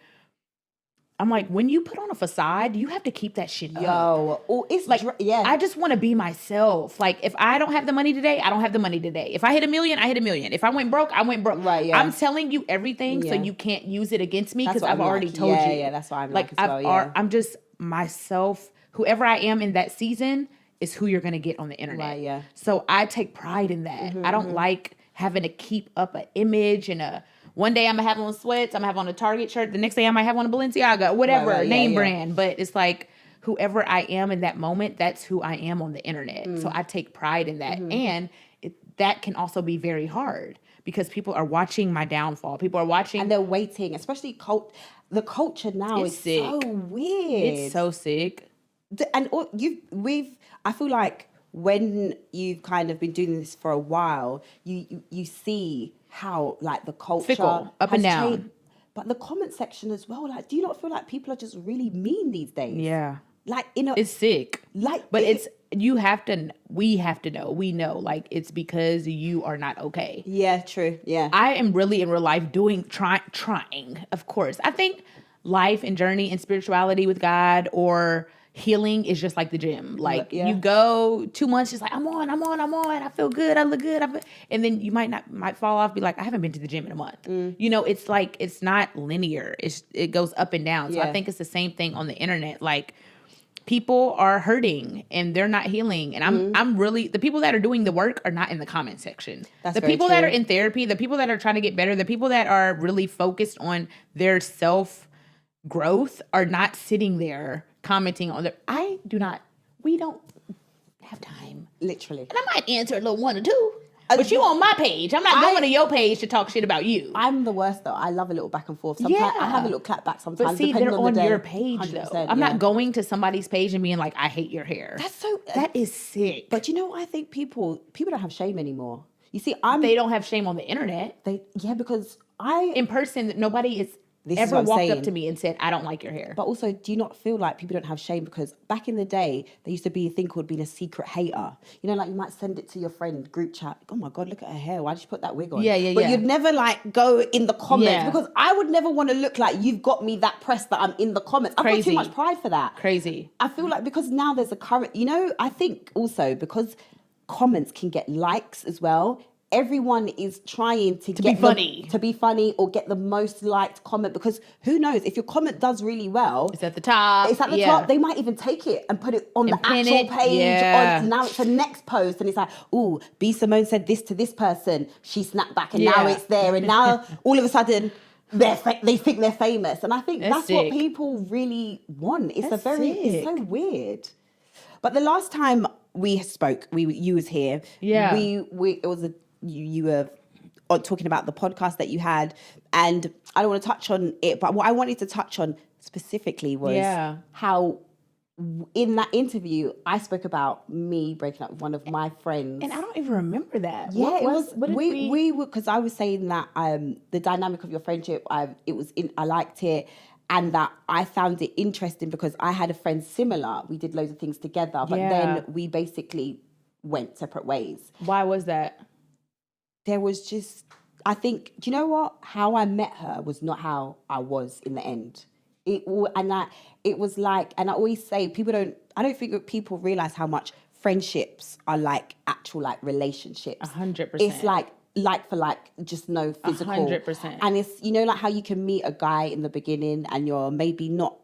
I'm like, when you put on a facade, you have to keep that shit up. It's like, I just want to be myself. Like, if I don't have the money today, I don't have the money today. If I hit $1 million, I hit $1 million. If I went broke, I went broke. Right, yeah. I'm telling you everything so you can't use it against me because I've already told you. Yeah, that's why I'm like as well, I'm just myself. Whoever I am in that season is who you're going to get on the internet. Right, yeah. So I take pride in that. I don't like having to keep up an image and one day I'm going to have on sweats, I'm going to have on a Target shirt. The next day I might have on a Balenciaga, whatever, name brand. But it's like whoever I am in that moment, that's who I am on the internet. So I take pride in that. And that can also be very hard because people are watching my downfall. People are watching. And they're waiting, especially the culture now is sick. So weird. It's so sick. And I feel like when you've kind of been doing this for a while, you see how like the culture fickle, up and down. Changed. But the comment section as well, like, do you not feel like people are just really mean these days? Yeah. Like, it's sick. Like, but we have to know. We know, like, it's because you are not okay. Yeah, true. Yeah. I am really in real life trying, of course. I think life and journey and spirituality with God or, healing is just like the gym. Like you go 2 months, just like I'm on. I feel good. I look good. And then you might fall off. Be like, I haven't been to the gym in a month. You know, it's like it's not linear. It goes up and down. So I think it's the same thing on the internet. Like people are hurting and they're not healing. And I'm really, the people that are doing the work are not in the comment section. That's the very people true. that are in therapy, the people that are trying to get better, the people that are really focused on their self growth are not sitting there commenting on we don't have time. Literally. And I might answer a little one or two. But you on my page. I'm not going to your page to talk shit about you. I'm the worst though. I love a little back and forth. Sometimes I have a little clap back sometimes. But see, depending they're on the day. your page 100%, though. I'm not going to somebody's page and being like, I hate your hair. That is sick. But you know what? I think people don't have shame anymore. You see, they don't have shame on the internet. Because in person, nobody is ever walked up to me and said, I don't like your hair. But also, do you not feel like people don't have shame? Because back in the day, there used to be a thing called being a secret hater. You know, like you might send it to your friend group chat. Oh my God, look at her hair. Why did she put that wig on? But you'd never like go in the comments because I would never want to look like you've got me that pressed that I'm in the comments. I've got too much pride for that. Crazy. I feel like because now there's a current, you know, I think also because comments can get likes as well. Everyone is trying to be funny or get the most liked comment because who knows if your comment does really well, it's at the top. Top. They might even take it and put it on the actual page. Now it's the next post and it's like, ooh, B Simone said this to this person. She snapped back and now it's there and now all of a sudden they think they're famous. And I think that's what people really want. It's it's so weird. But the last time we spoke, you was here. Yeah. You were talking about the podcast that you had, and I don't want to touch on it, but what I wanted to touch on specifically was how in that interview I spoke about me breaking up with one of my friends, and I don't even remember that. Yeah, we were because I was saying that the dynamic of your friendship, I liked it. And that I found it interesting because I had a friend similar. We did loads of things together, but then we basically went separate ways. Why was that? There was just, I think, do you know what? How I met her was not how I was in the end. It was like, and I always say, I don't think people realize how much friendships are like actual like relationships. 100%. It's like for like, just no physical. 100%. And it's, you know, like how you can meet a guy in the beginning and you're maybe not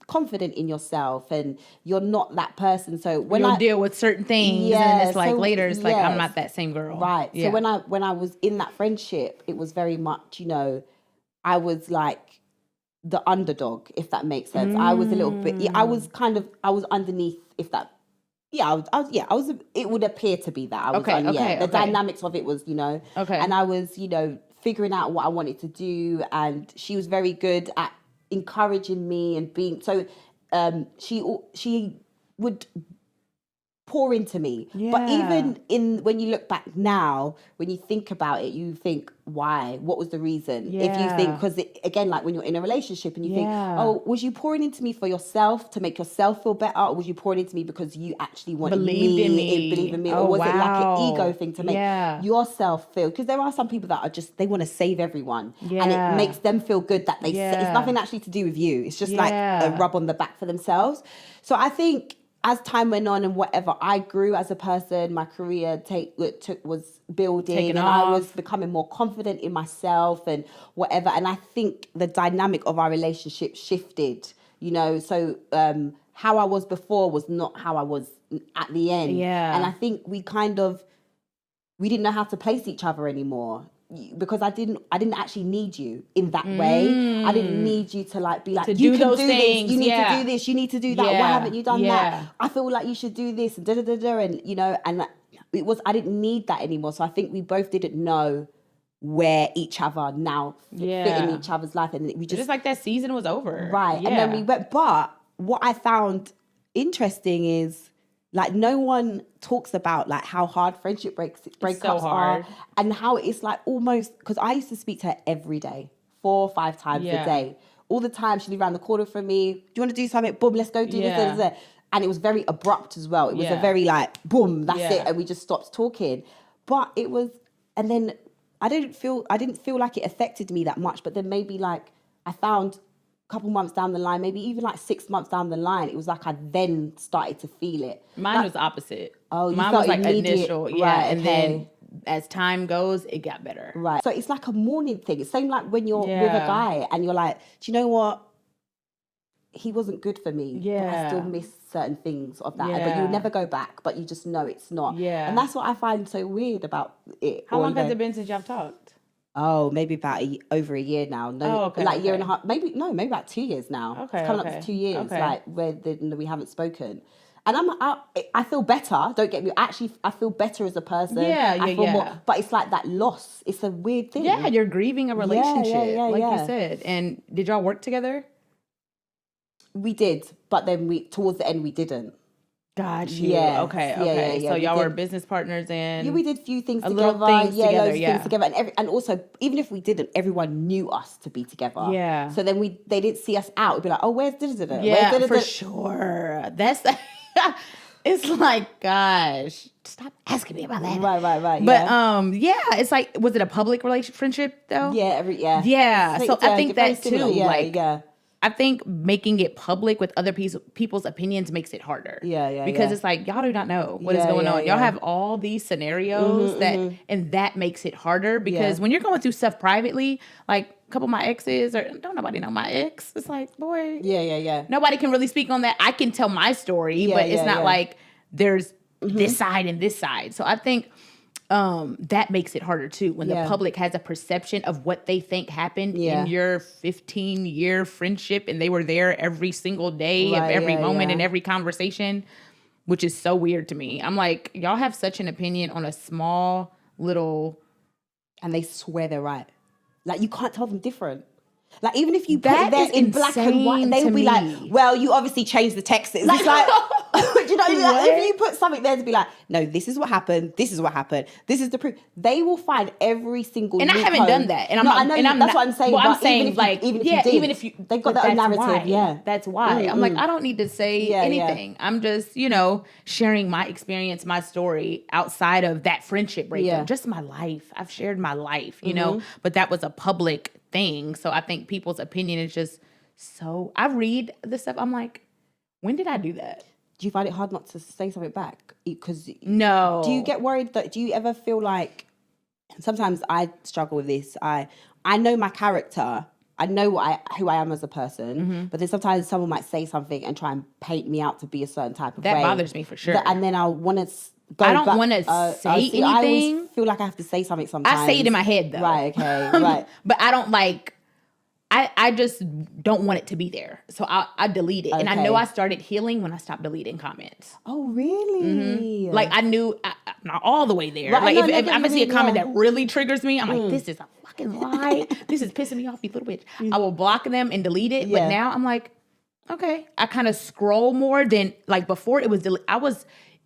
confident in yourself and you're not that person. So when you'll deal with certain things and it's like later it's like, I'm not that same girl. Right. Yeah. So when I was in that friendship, it was very much, you know, I was like the underdog, if that makes sense. I was a little bit, I was underneath, if that, it would appear to be that. I was the dynamics of it was, you know, and I was, you know, figuring out what I wanted to do. And she was very good at encouraging me and being, so she would pour into me. Yeah. But even when you look back now, when you think about it, you think, why? What was the reason? Yeah. If you think, because again, like when you're in a relationship and you think, oh, was you pouring into me for yourself to make yourself feel better? Or was you pouring into me because you actually wanted believe in me? Or was it like an ego thing to make yourself feel? Because there are some people that are just, they want to save everyone. Yeah. And it makes them feel good that it's nothing actually to do with you. It's just like a rub on the back for themselves. So I think, as time went on and whatever, I grew as a person. My career was building and I was becoming more confident in myself and whatever. And I think the dynamic of our relationship shifted, you know. So how I was before was not how I was at the end. Yeah. And I think we didn't know how to place each other anymore. Because I didn't actually need you in that way. I didn't need you to like be like, you can do this, you need to do this, you need to do that. Why haven't you done that? I feel like you should do this and and you know, and I didn't need that anymore. So I think we both didn't know where each other now fit in each other's life, and we just like that season was over, right? Yeah. And then we went. But what I found interesting is, like, no one talks about like how hard friendship breakups are, and how it's like almost, because I used to speak to her every day, 4 or 5 times a day, all the time. She'd be around the corner from me. Do you want to do something? Boom, let's go do this. And it was very abrupt as well. It was a very like, boom, that's it, and we just stopped talking. But it was, and then I didn't feel like it affected me that much. But then maybe like I found couple months down the line, maybe even like 6 months down the line, it was like I then started to feel it. Mine was opposite. Oh, you mine felt was like immediate, initial, yeah, right, and okay. then as time goes, it got better. Right. So it's like a morning thing. It's same like when you're with a Yeah. guy and you're like, do you know what? He wasn't good for me. But I Yeah. still miss certain things of that. But Yeah. you'll never go back, but you just know it's not. Yeah. And that's what I find so weird about it. How Or, long you know, has it been since y'all talked? Oh, maybe about over a year now. No, Oh, okay, like a year and a okay. half. Maybe about 2 years now. Okay, It's coming okay, up to 2 years, okay. like where we haven't spoken. And I feel better. Don't get me. Actually, I feel better as a person. Yeah, I yeah, feel yeah. more. But it's like that loss. It's a weird thing. Yeah, you're grieving a relationship, like yeah. you said. And did y'all work together? We did, but then towards the end we didn't. Got you. Yes, Okay, yeah, okay. yeah, So we y'all were did. business partners and Yeah, we did a few things a together. little things yeah, together, loads of yeah. things together, and also even if we didn't, everyone knew us to be together. Yeah. So then they didn't see us out. We'd be like, oh, where's da-da-da-da? Yeah, Where's for da-da-da-da? sure. That's it's like, gosh, stop asking me about that. Right. But yeah. it's like, was it a public friendship though? Yeah, Yeah. So I think very that too, similar. Yeah, like, yeah. I think making it public with other people's opinions makes it harder. Yeah, Because yeah. it's like, y'all do not know what is Yeah, going yeah, on. Y'all yeah. have all these scenarios and that makes it harder because Yeah. when you're going through stuff privately, like a couple of my exes, or don't nobody know my ex. It's like, boy, Yeah. nobody can really speak on that. I can tell my story, Yeah, but it's yeah, not yeah. like there's this side and this side. So I think that makes it harder too when the Yeah. public has a perception of what they think happened Yeah. in your 15-year friendship and they were there every single day of Right, every yeah, moment yeah. and every conversation, which is so weird to me. I'm like, y'all have such an opinion on a small little. And they swear they're right. Like you can't tell them different. Like even if you put That it there is in black and white, insane they to will be me. like, "Well, you obviously changed the text." It's like, do you know, like, What? if you put something there to be like, "No, this is what happened. This is what happened. This is the proof." They will find every single. And I haven't loophole. done that. And I'm no, not, I know and I'm that's not, what I'm saying. Well, but I'm saying even if like, you, even if yeah, you did, even if you, they've got but their own that's narrative. why. Yeah, That's why. I'm like, I don't need to say Yeah, anything. I'm just, sharing my experience, my story outside of that friendship breakup. Yeah. Just my life. I've shared my life, but that was a public thing. So I think people's opinion is just so. I read the stuff. I'm like, when did I do that? Do you find it hard not to say something back? Because No. do you get worried that? Do you ever feel like? Sometimes I struggle with this. I know my character. I know who I am as a person. But then sometimes someone might say something and try and paint me out to be a certain type of way. That bothers me for sure. And then I want to go. I don't back- wanna say see, I always anything. feel like I have to say something sometimes. I say it in my head though. Right. Okay. Right. But I don't like. I just don't want it to be there, so I delete it. And I know Okay. I started healing when I stopped deleting comments. Oh, really? Like I knew, I'm not all the way there. Right, Like no, if no, I'm gonna see a yeah. comment that really triggers me, I'm like, this is a fucking lie. This is pissing me off, you little bitch. I will block them and delete it. Yeah. But now I'm like, okay. I kind of scroll more than like before. It was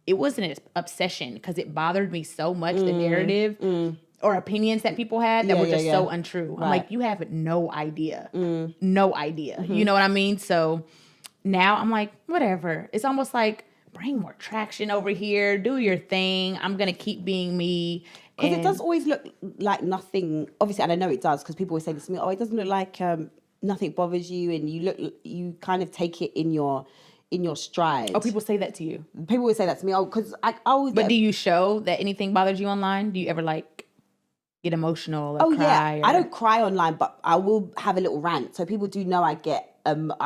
it wasn't an obsession because it bothered me so much the narrative. Or opinions that people had that Yeah, were just yeah, so yeah. untrue. I'm Right. like, you have no idea. No idea. You know what I mean? So now I'm like, whatever. It's almost like, bring more traction over here. Do your thing. I'm going to keep being me. Because it does always look like nothing. Obviously, and I know it does because people always say this to me. Oh, it doesn't look like nothing bothers you, and you kind of take it in your stride. Oh, people say that to you. People always say that to me. Oh, because I always. But do you show that anything bothers you online? Do you ever like get emotional or Oh cry? yeah, I don't cry online, but I will have a little rant. So people do know I'll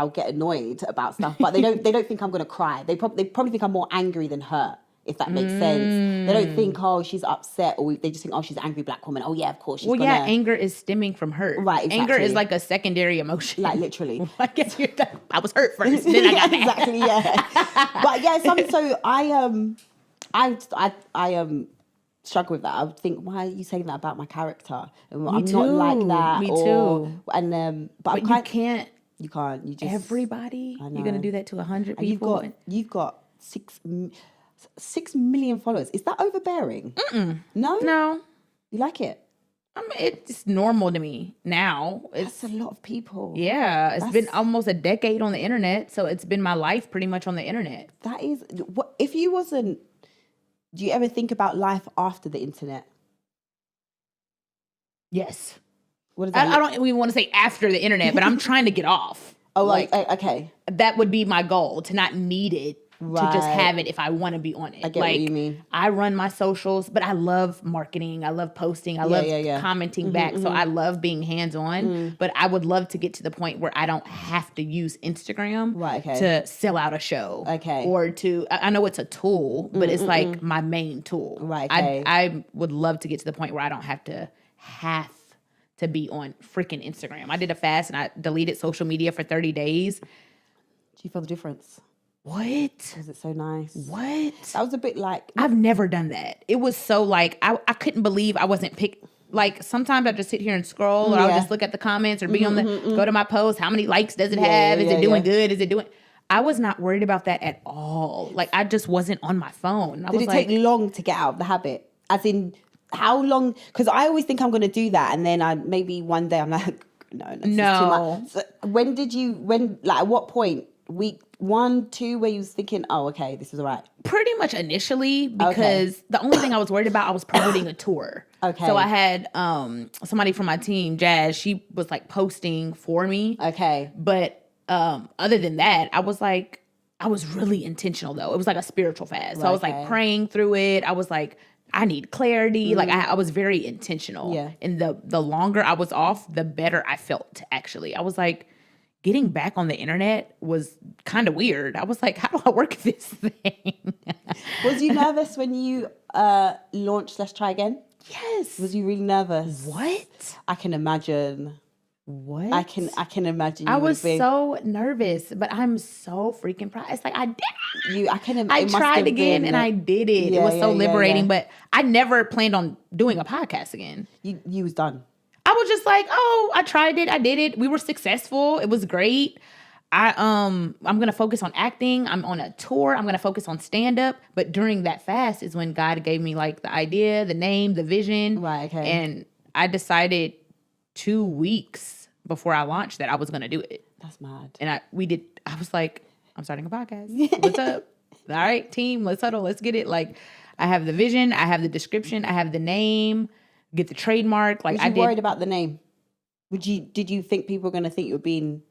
get annoyed about stuff, but they don't think I'm gonna cry. They probably think I'm more angry than hurt, if that makes sense. They don't think, oh, she's upset, or they just think, oh, she's an angry black woman. Oh yeah, of course she's Well, gonna. yeah, anger is stemming from hurt. Right, Anger is exactly. like a secondary emotion. Like literally. I guess I was hurt first, then I got mad. Exactly, yeah. But yeah, so I struggle with that. I would think, why are you saying that about my character? And I'm not like that. Me or, too. And but But you can't. You can't. You just Everybody, I you're gonna know. do that to 100 And people. you've got 6 million followers. Is that overbearing? No. No, You like it? I mean it's normal to me now. It's That's a lot of people. yeah. It's been That's- almost a decade on the internet, so it's been my life pretty much on the internet. That is what. If you wasn't, do you ever think about life after the internet? Yes, What does that? I don't even want to say after the internet, but I'm trying to get off. Oh, like okay. that would be my goal, to not need it. To just have it if I want to be on it. I get what you mean. I run my socials, but I love marketing. I love posting. I love commenting back. So I love being hands-on. But I would love to get to the point where I don't have to use Instagram to sell out a show. Okay. Or to, I know it's a tool, but it's like my main tool. Right. Okay. I would love to get to the point where I don't have to be on freaking Instagram. I did a fast and I deleted social media for 30 days. Do you feel the difference? What? Was it so nice? What? That was a bit like... I've never done that. It was so like, I couldn't believe I wasn't picked. Like sometimes I just sit here and scroll or I'll just look at the comments or be on go to my post. How many likes does it have? Is it doing good? Is it doing... I was not worried about that at all. Like I just wasn't on my phone. Did it take long to get out of the habit? As in, how long? Because I always think I'm going to do that. And then maybe one day I'm like, no. This is too much. So at what point? Week 1, 2, where you was thinking, oh, okay, this is all right? Pretty much initially, because the only thing I was worried about, I was promoting a tour. Okay. So I had somebody from my team, Jazz, she was like posting for me. Okay. But other than that, I was really intentional though. It was like a spiritual fast. So I was like praying through it. I was like, I need clarity. Like I was very intentional. Yeah. And the longer I was off, the better I felt actually. I was like, getting back on the internet was kind of weird. I was like, how do I work this thing? Was you nervous when you launched Let's Try Again? Yes. Was you really nervous? What? I can imagine. What? I can imagine. I was so nervous, but I'm so freaking proud. It's like I did it. I tried again and I did it. It was so liberating, but I never planned on doing a podcast again. You was done. I was just like, oh, I tried it. I did it. We were successful. It was great. I'm going to focus on acting. I'm on a tour. I'm going to focus on stand-up. But during that fast is when God gave me like the idea, the name, the vision. Right, okay. And I decided 2 weeks before I launched that I was going to do it. That's mad. And I was like, I'm starting a podcast. What's up? All right, team, let's huddle. Let's get it. Like, I have the vision. I have the description. I have the name. Get the trademark. Like, was you worried about the name? Did you think people were going to think you were being...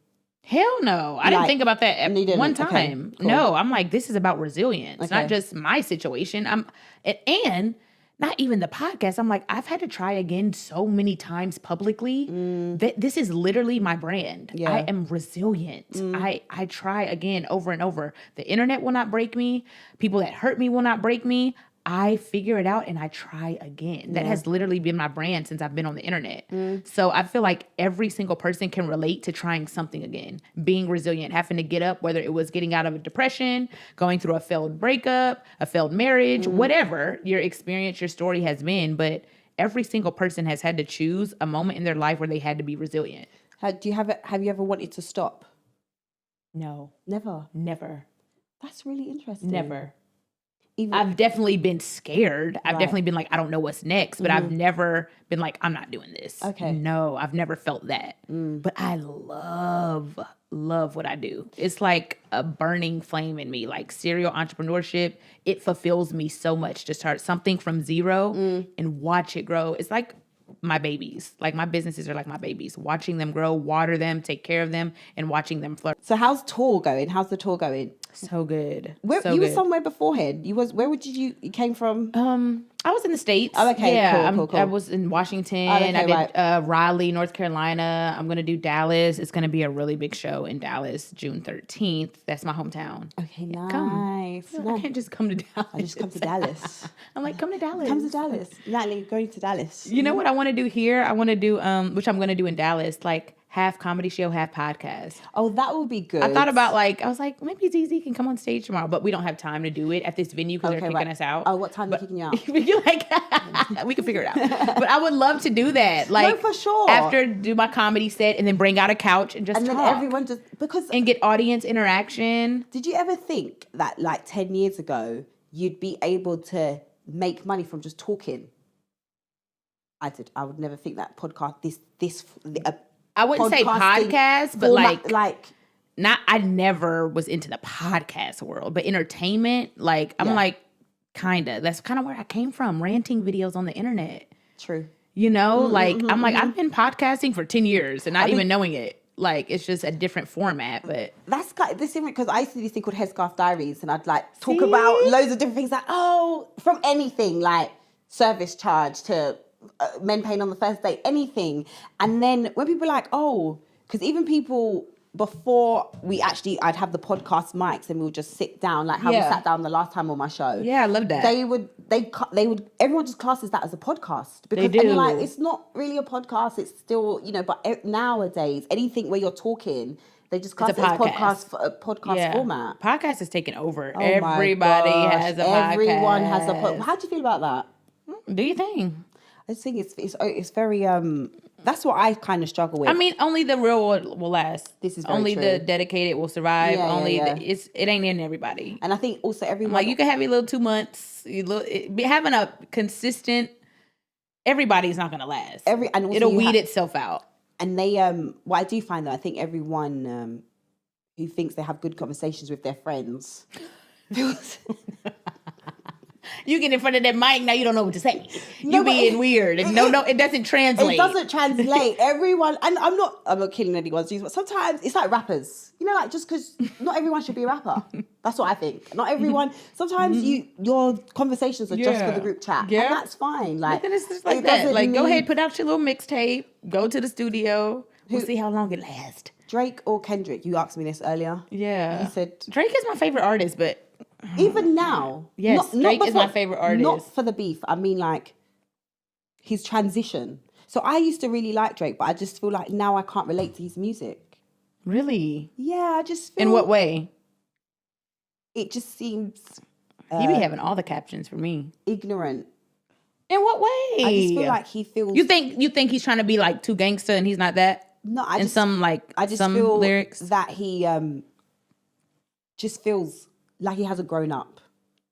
Hell no. I didn't think about that at one time. Okay, cool. No, I'm like, this is about resilience, not just my situation. And not even the podcast. I'm like, I've had to try again so many times publicly that this is literally my brand. Yeah. I am resilient. I try again over and over. The internet will not break me. People that hurt me will not break me. I figure it out and I try again. That has literally been my brand since I've been on the internet. So I feel like every single person can relate to trying something again, being resilient, having to get up, whether it was getting out of a depression, going through a failed breakup, a failed marriage, whatever your experience, your story has been. But every single person has had to choose a moment in their life where they had to be resilient. Have you ever wanted to stop? No. Never. That's really interesting. Never. I've definitely been scared. I've definitely been like, I don't know what's next, but I've never been like, I'm not doing this. Okay. No, I've never felt that. But I love what I do. It's like a burning flame in me, like serial entrepreneurship. It fulfills me so much to start something from zero and watch it grow. It's like my babies. Like my businesses are like my babies. Watching them grow, water them, take care of them, and watching them flourish. So how's tour going? How's the tour going? So good. You were somewhere beforehand. You came from? I was in the States. Oh, okay. Yeah, cool. I was in Washington. I did Raleigh, North Carolina. I'm going to do Dallas. It's going to be a really big show in Dallas, June 13th. That's my hometown. Okay, nice. Come. I can't just come to Dallas. I just come to Dallas. I'm like, come to Dallas. Come to Dallas. Natalie, going to Dallas. You know what I want to do here? I want to do, which I'm going to do in Dallas, like half comedy show, half podcast. Oh, that will be good. I thought about I was like, maybe Zeze can come on stage tomorrow, but we don't have time to do it at this venue because they're kicking us out. Oh, what time are they kicking you out? You're like, we can figure it out. But I would love to do that. Like, no, for sure. After do my comedy set and then bring out a couch and just talk. And then everyone just, and get audience interaction. Did you ever think that like 10 years ago, you'd be able to make money from just talking? I did. I would never think that podcast, I wouldn't say podcast, but I never was into the podcast world, but entertainment, I'm like, kind of. That's kind of where I came from, ranting videos on the internet. True. You know, I'm like, I've been podcasting for 10 years and not even knowing it. Like, it's just a different format, but That's kind of this different because I used to do this thing called Headscarf Diaries, and I'd like talk See? about loads of different things, like from anything like service charge to men paying on the first date, anything. And then when people are like, because even people before I'd have the podcast mics and we would just sit down, like how we sat down the last time on my show. Yeah, I love that. They would, everyone just classes that as a podcast. Because, They do. And you're like, it's not really a podcast, it's still, but nowadays, anything where you're talking, they just class it as podcast format. Podcast is taking over. Oh Everybody my gosh. has a podcast. Everyone has a podcast. How do you feel about that? Do you think? I just think it's very, that's what I kind of struggle with. I mean, only the real will last. This is very only true. the dedicated will survive. Yeah. It ain't in everybody. And I think also everyone... Like, you can have your little 2 months. Having a consistent... Everybody's not going to last. And also it'll weed itself out. And they... what I do find, though, I think everyone who thinks they have good conversations with their friends... You get in front of that mic, now you don't know what to say. You being weird. And no, it doesn't translate. It doesn't translate. Everyone... And I'm not killing anyone's views, but sometimes it's like rappers. Like, just because not everyone should be a rapper. That's what I think. Not everyone... Sometimes your conversations are just for the group chat. Yeah. And that's fine. Like, it's just like that. Like, go ahead, put out your little mixtape. Go to the studio. We'll see how long it lasts. Drake or Kendrick? You asked me this earlier. Yeah. You said... Drake is my favorite artist, but... Even now. Yes, Drake is my favorite artist. Not for the beef. I mean, like, his transition. So I used to really like Drake, but I just feel like now I can't relate to his music. Really? Yeah, I just feel... In what way? It just seems... he be having all the captions for me. Ignorant. In what way? I just feel like he feels... You think he's trying to be like too gangster and he's not that? No, I just feel lyrics that he just feels like he hasn't grown up.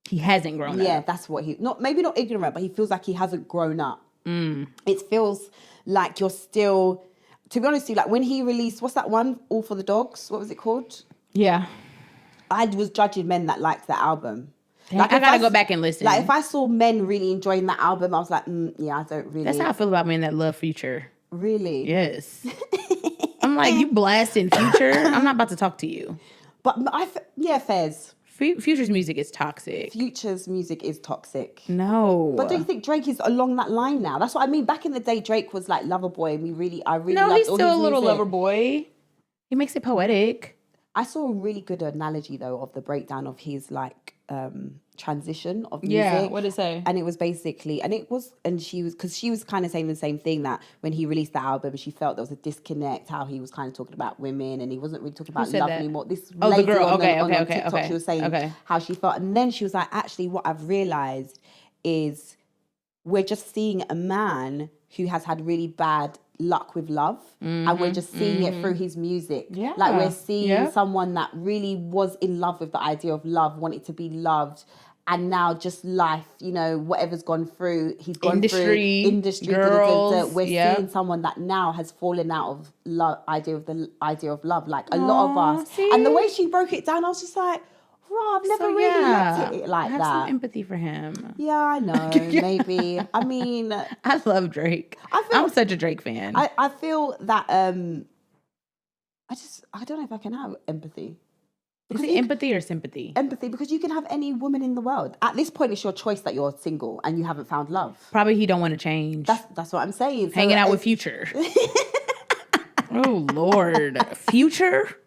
He hasn't grown up. Yeah, that's what maybe not ignorant, but he feels like he hasn't grown up. It feels like you're still, to be honest with you, like when he released, what's that one? All for the Dogs? What was it called? Yeah. I was judging men that liked that album. Dang, like I gotta go back and listen. Like if I saw men really enjoying that album, I was like, yeah, I don't really. That's how I feel about men that love Future. Really? Yes. I'm like, you blasting Future? I'm not about to talk to you. But Fez. Future's music is toxic. Future's music is toxic. No. But do you think Drake is along that line now? That's what I mean. Back in the day, Drake was like Loverboy, and I really No, loved he's all still his a little music. Loverboy. He makes it poetic. I saw a really good analogy though of the breakdown of his like transition of music. Yeah, what did it say? And it was basically, she was kind of saying the same thing, that when he released the album, she felt there was a disconnect, how he was kind of talking about women and he wasn't really talking about love anymore. This lady the girl. on Okay. TikTok, she was saying how she felt. And then she was like, actually, what I've realized is we're just seeing a man who has had really bad luck with love, and we're just seeing it through his music. Yeah. Like we're seeing someone that really was in love with the idea of love, wanted to be loved, and now just life, whatever's gone through, he's gone through industry, girls, we're seeing someone that now has fallen out of idea of love, like a lot of us. See? And the way she broke it down, I was just like, I've never really looked at it like I have that. some empathy for him. Yeah, I know. Maybe. I mean, I love Drake. I'm such a Drake fan. I feel that I don't know if I can have empathy. Is it empathy or sympathy? Empathy, because you can have any woman in the world. At this point, it's your choice that you're single and you haven't found love. Probably he don't want to change. That's what I'm saying. Hanging out with Future. Oh Lord, Future.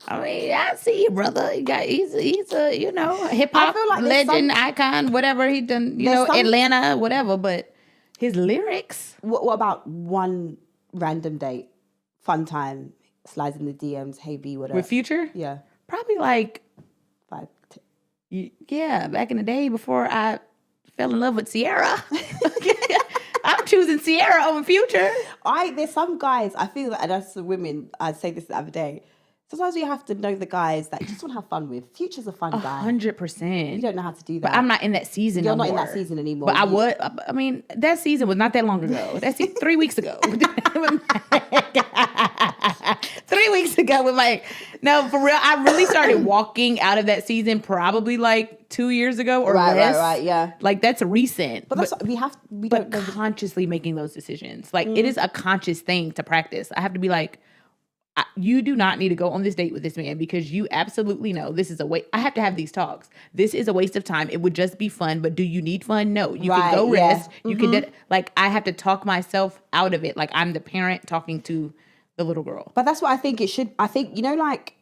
I mean, I see you, brother. He's a hip hop legend, icon, whatever he done. Atlanta, whatever. But his lyrics. What about one random date, fun time, slides in the DMs, hey B, whatever. With Future? Yeah, probably like 5. Yeah, back in the day before I fell in love with Sierra. I'm choosing Sierra over Future. There's some guys, I feel that, and as women, I say this the other day, sometimes you have to know the guys that you just want to have fun with. Future's a fun guy. 100%. You don't know how to do that. But I'm not in that season You're no not more. in that season anymore. But I mean, that season was not that long ago. That's 3 weeks ago. 3 weeks ago with no, for real, I really started walking out of that season probably like 2 years ago or less. Right, yeah. Like that's recent. But that's but consciously making those decisions. Like it is a conscious thing to practice. I have to be like, you do not need to go on this date with this man because you absolutely know this is a waste. I have to have these talks. This is a waste of time. It would just be fun, but do you need fun? No. You can go rest. You can, like, I have to talk myself out of it. Like, I'm the parent talking to the little girl. But that's what I think it should. I think, you know, like,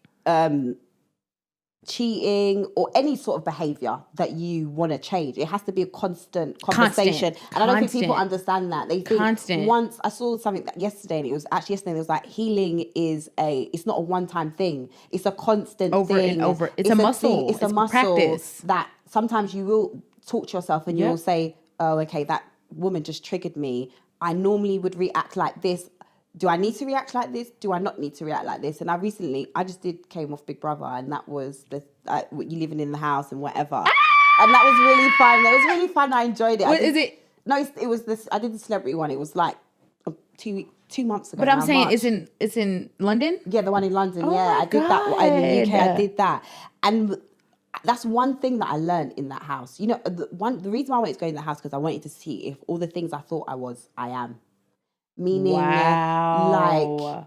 cheating or any sort of behavior that you want to change, it has to be a constant conversation. And I don't think people understand that. They think once I saw something that yesterday, and it was actually yesterday, it was like healing is it's not a one-time thing. It's a constant over thing. And over. It's a muscle. It's a muscle practice that sometimes you will talk to yourself and you'll say, oh, okay, that woman just triggered me. I normally would react like this. Do I need to react like this? Do I not need to react like this? And I came off Big Brother, and that was you living in the house and whatever. And that was really fun. It was really fun. I enjoyed it. What is it? No, it was this. I did the celebrity one. It was like 2 months ago. But I'm saying it's in London? Yeah, the one in London. Oh yeah, my I did that God. in the UK. I did that. And that's one thing that I learned in that house. You know, the reason why I wanted to go in the house because I wanted to see if all the things I thought I am. Meaning, like,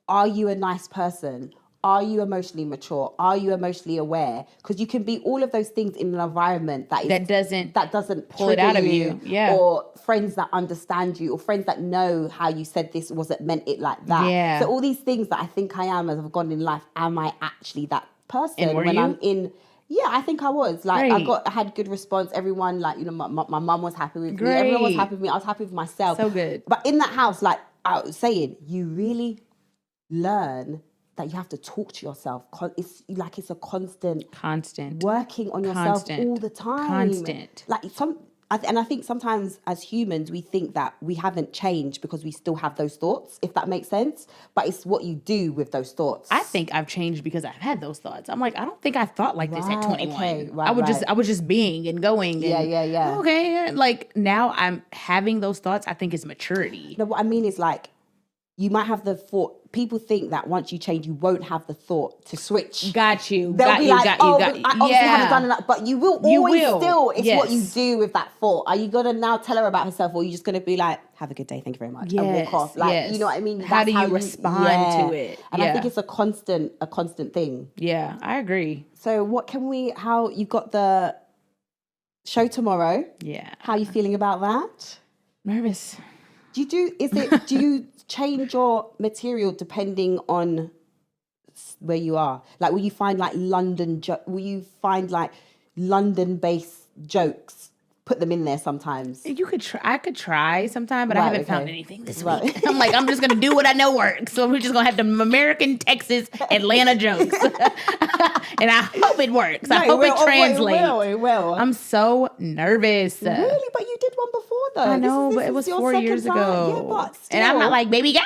are you a nice person? Are you emotionally mature? Are you emotionally aware? Because you can be all of those things in an environment that doesn't pull it out of you. Yeah. Or friends that understand you, or friends that know how you said this wasn't meant it like that. Yeah. So all these things that I think I am as I've gone in life, am I actually that person? And were when you? I'm in? Yeah, I think I was. Like, Great. I had good response. Everyone, like, you know, my mum was happy with me. Great. Everyone was happy with me. I was happy with myself. So good. But in that house, like I was saying, you really learn that you have to talk to yourself. It's a constant working on yourself all the time. Constant. Like I think sometimes as humans, we think that we haven't changed because we still have those thoughts, if that makes sense. But it's what you do with those thoughts. I think I've changed because I've had those thoughts. I'm like, I don't think I thought like this at 21. Okay, I was just being and going. And, yeah. Okay. Like now I'm having those thoughts. I think it's maturity. No, what I mean is like, you might have the thought. People think that once you change, you won't have the thought to switch. Got you. They'll be like, I obviously Yeah. haven't done enough. But you will always still. It's Yes. what you do with that thought. Are you going to now tell her about herself, or are you just going to be like, have a good day, thank you very much, and walk off? Like, you know what I mean? How do you respond to it? And I think it's a constant thing. Yeah, I agree. So how you got the show tomorrow? Yeah. How are you feeling about that? Nervous. Do you change your material depending on where you are? Like, will you find like London-based jokes? Put them in there sometimes. You could try. I could try sometime, but I haven't found anything this week. I'm like, I'm just gonna do what I know works. So we're just gonna have the American, Texas, Atlanta jokes, and I hope it works. I hope it translates. It will. I'm so nervous. Really, but you did one before though. I know, but it was 4 years ago. Yeah, but still. And I'm not like, baby girl,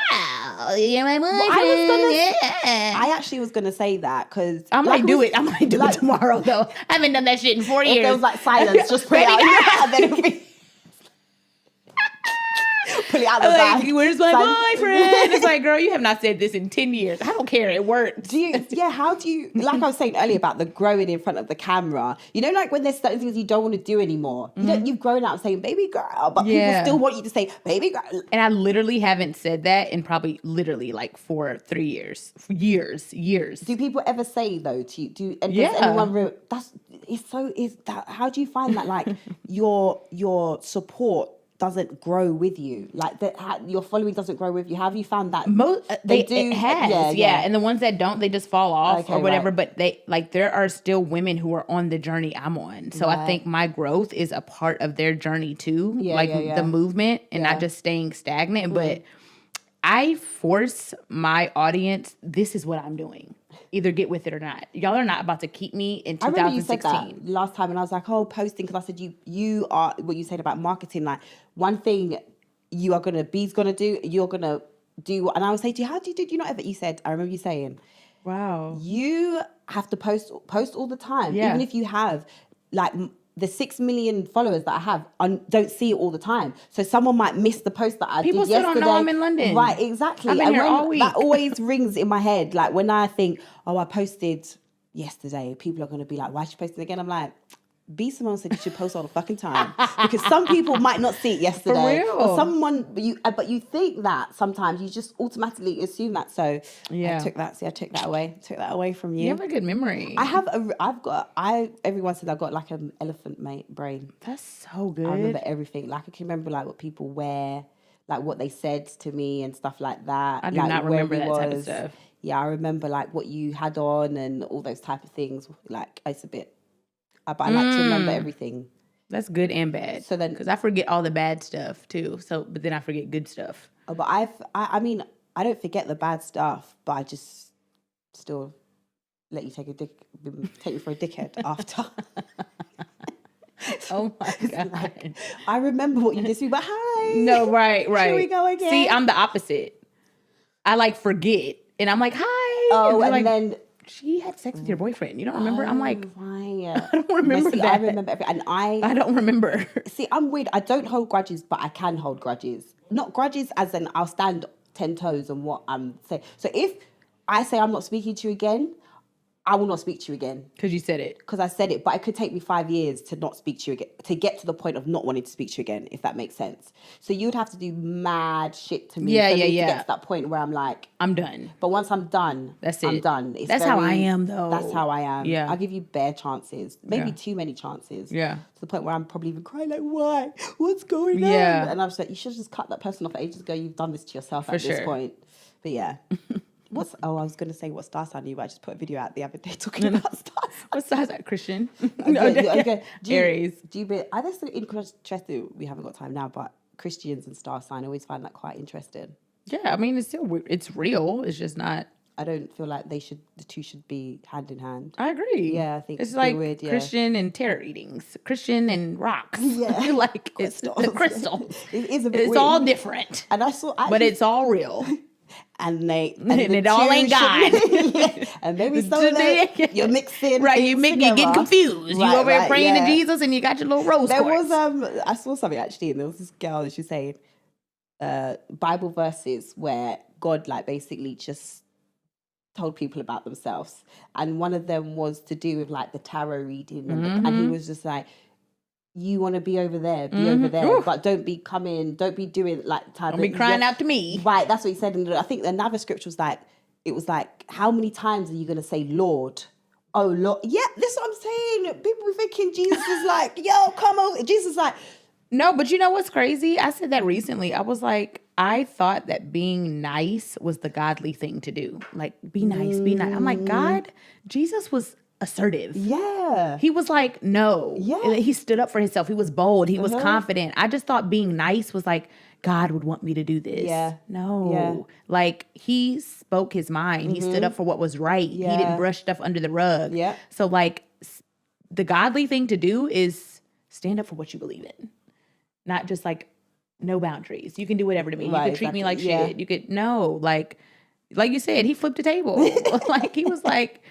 you're my boyfriend. I actually was gonna say that because I might do it. I might do it tomorrow though. I haven't done that shit in 4 years. If there was like silence, just put it out. And then it'll be pull it out the bag. Like, where's my boyfriend? It's like, girl, you have not said this in 10 years. I don't care. It worked. How do you, like I was saying earlier about the growing in front of the camera, you know, like when there's certain things you don't want to do anymore. You've grown out saying baby girl, but people still want you to say baby girl. And I literally haven't said that in probably literally like 3 years. Years. Do people ever say though to you? Does anyone how do you find that like your support doesn't grow with you, like that your following doesn't grow with you? How have you found that? They do. It has, yeah. And the ones that don't, they just fall off or whatever. Right. But there are still women who are on the journey I'm on. So I think my growth is a part of their journey too, the movement and not just staying stagnant. But I force my audience. This is what I'm doing. Either get with it or not. Y'all are not about to keep me in 2016. I remember you said that last time, and I was like, posting, because I said you are what you said about marketing. Like, one thing B's gonna do, you're gonna do. And I would say to you, did you not ever? You said, I remember you saying, wow, you have to post all the time, yeah. Even if you have like the 6 million followers that I have, don't see it all the time. So someone might miss the post that I did yesterday. People still don't know I'm in London. Right, exactly. I've been here all week. That always rings in my head. Like when I think, I posted yesterday, people are going to be like, why is she posting again? I'm like, B Simone said you should post all the fucking time because some people might not see it yesterday. For real. Or someone, but you think that sometimes you just automatically assume that. So Yeah. I took that away. Took that away from you. You have a good memory. Everyone said I've got like an elephant brain. That's so good. I remember everything. Like I can remember like what people wear, like what they said to me and stuff like that. I do like, not remember that type of stuff. Yeah, I remember like what you had on and all those type of things. Like it's a bit, but I like to remember everything. That's good and bad. So then, because I forget all the bad stuff too. But then I forget good stuff. Oh, but I mean, I don't forget the bad stuff, but I just still let you take you for a dickhead after. Oh my God. Like, I remember what you did to me, but hi. No, right. Should we go again? See, I'm the opposite. I like forget. And I'm like, hi. Oh, and like, then she had sex with your boyfriend. You don't remember? I'm like, right. I don't remember that. I remember everything. And I don't remember. See, I'm weird. I don't hold grudges, but I can hold grudges. Not grudges as in I'll stand 10 toes on what I'm saying. So if I say I'm not speaking to you again, I will not speak to you again. Because you said it. Because I said it, but it could take me 5 years to not speak to you again, to get to the point of not wanting to speak to you again, if that makes sense. So you'd have to do mad shit to me to get to that point where I'm like, I'm done. But once I'm done, that's it. I'm done. That's how I am, though. That's how I am. Yeah. I'll give you bare chances, maybe too many chances. Yeah. To the point where I'm probably even crying like, why? What's going on? Yeah. And I was like, you should have just cut that person off ages ago. You've done this to yourself at this point. But yeah. I was going to say what star sign you, but I just put a video out the other day talking about star sign. What star is that? Christian? Okay. Aries. I just interested, we haven't got time now, but Christians and star sign, I always find that quite interesting. Yeah, I mean, it's real. It's just not. I don't feel like the two should be hand in hand. I agree. Yeah, I think it's like weird, Christian and tarot readings, Christian and rocks. Yeah, like it's the crystal. It is a bit It's weird. all different. And I saw, but it's all real. And it all ain't God. And maybe you're mixing. Right, you get confused. You over here praying to Jesus and you got your little rose quartz. I saw something actually, and there was this girl that she was saying Bible verses where God like basically just told people about themselves. And one of them was to do with like the tarot reading. And he was just like, you want to be over there, over there. Ooh. But don't be doing like... Don't be crying out to me. Right, that's what he said. And I think another scripture was like, it was like, how many times are you going to say Lord? Oh, Lord. Yeah, that's what I'm saying. People be thinking Jesus is like, yo, come on. Jesus is like... No, but you know what's crazy? I said that recently. I was like, I thought that being nice was the godly thing to do. Like, be nice, be nice. I'm like, God, Jesus was assertive. Yeah. He was like, no. Yeah. He stood up for himself. He was bold. He was confident. I just thought being nice was like, God would want me to do this. Yeah. No. Yeah. Like, he spoke his mind. He stood up for what was right. Yeah. He didn't brush stuff under the rug. Yeah. So, like, the godly thing to do is stand up for what you believe in. Not just, like, no boundaries. You can do whatever to me. Right, you could treat me like shit. You could, no. Like you said, he flipped the table. Like, he was like...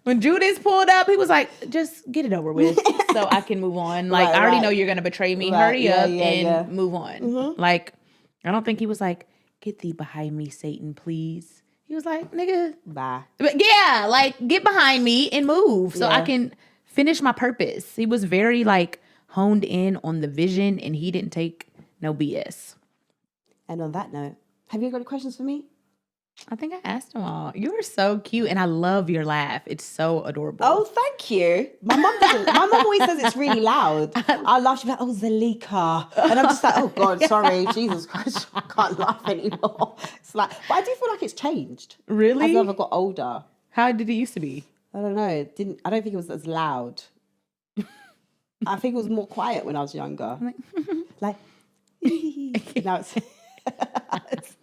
When Judas pulled up, he was like, just get it over with so I can move on. Like, I already know you're going to betray me. Hurry up and move on. Mm-hmm. Like, I don't think he was like, get thee behind me, Satan, please. He was like, nigga. Bye. But yeah, like, get behind me and move so I can finish my purpose. He was very, like, honed in on the vision and he didn't take no BS. And on that note, have you got any questions for me? I think I asked them all. You are so cute, and I love your laugh. It's so adorable. Oh, thank you. My mum always says it's really loud. I laugh. She's like, "Oh, Zalika," and I'm just like, "Oh God, sorry, Jesus Christ, I can't laugh anymore." It's like, but I do feel like it's changed. Really? As I've got older. How did it used to be? I don't know. I don't think it was as loud. I think it was more quiet when I was younger. Like now it's.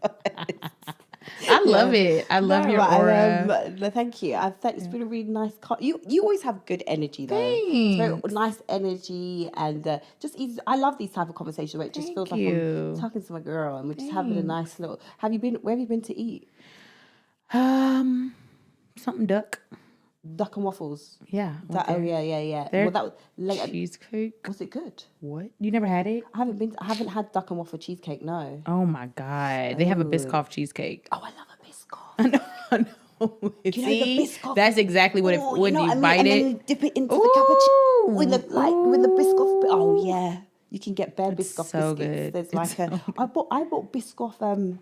I love it. I love your aura. Thank you. It's been a really nice. You always have good energy though. Thanks. Very nice energy and just easy. I love these type of conversations where it just feels like I'm talking to my girl and we're just having a nice little. Where have you been to eat? Something duck. Duck and waffles. Yeah. Yeah. Well, that was cheesecake. Was it good? What? You never had it? I haven't had duck and waffle cheesecake. No. Oh my God! They have a Biscoff cheesecake. Oh, I love a Biscoff. I know. You know the Biscoff? That's exactly what it when you bite and it. then dip it into the cappuccino. with the Biscoff. Oh yeah, you can get bare Biscoff so biscuits. good. There's like I bought Biscoff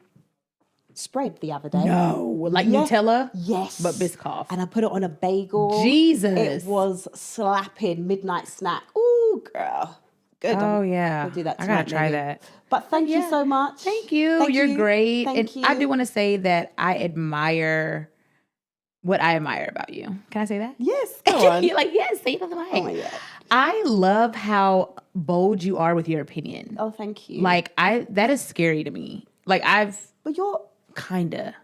spread the other day. No, like Nutella? Yes. But Biscoff. And I put it on a bagel. Jesus. It was slapping. Midnight snack. Ooh, girl. Good. Oh, yeah. I'll do that I tonight, gotta try maybe. that. But thank you so much. Thank you. You're great. Thank you. I do want to say that I admire what I admire about you. Can I say that? Yes, go on. You're like, yes, say it on the mic. Oh my God. I love how bold you are with your opinion. Oh, thank you. Like, that is scary to me. Like, But you're... Kinda.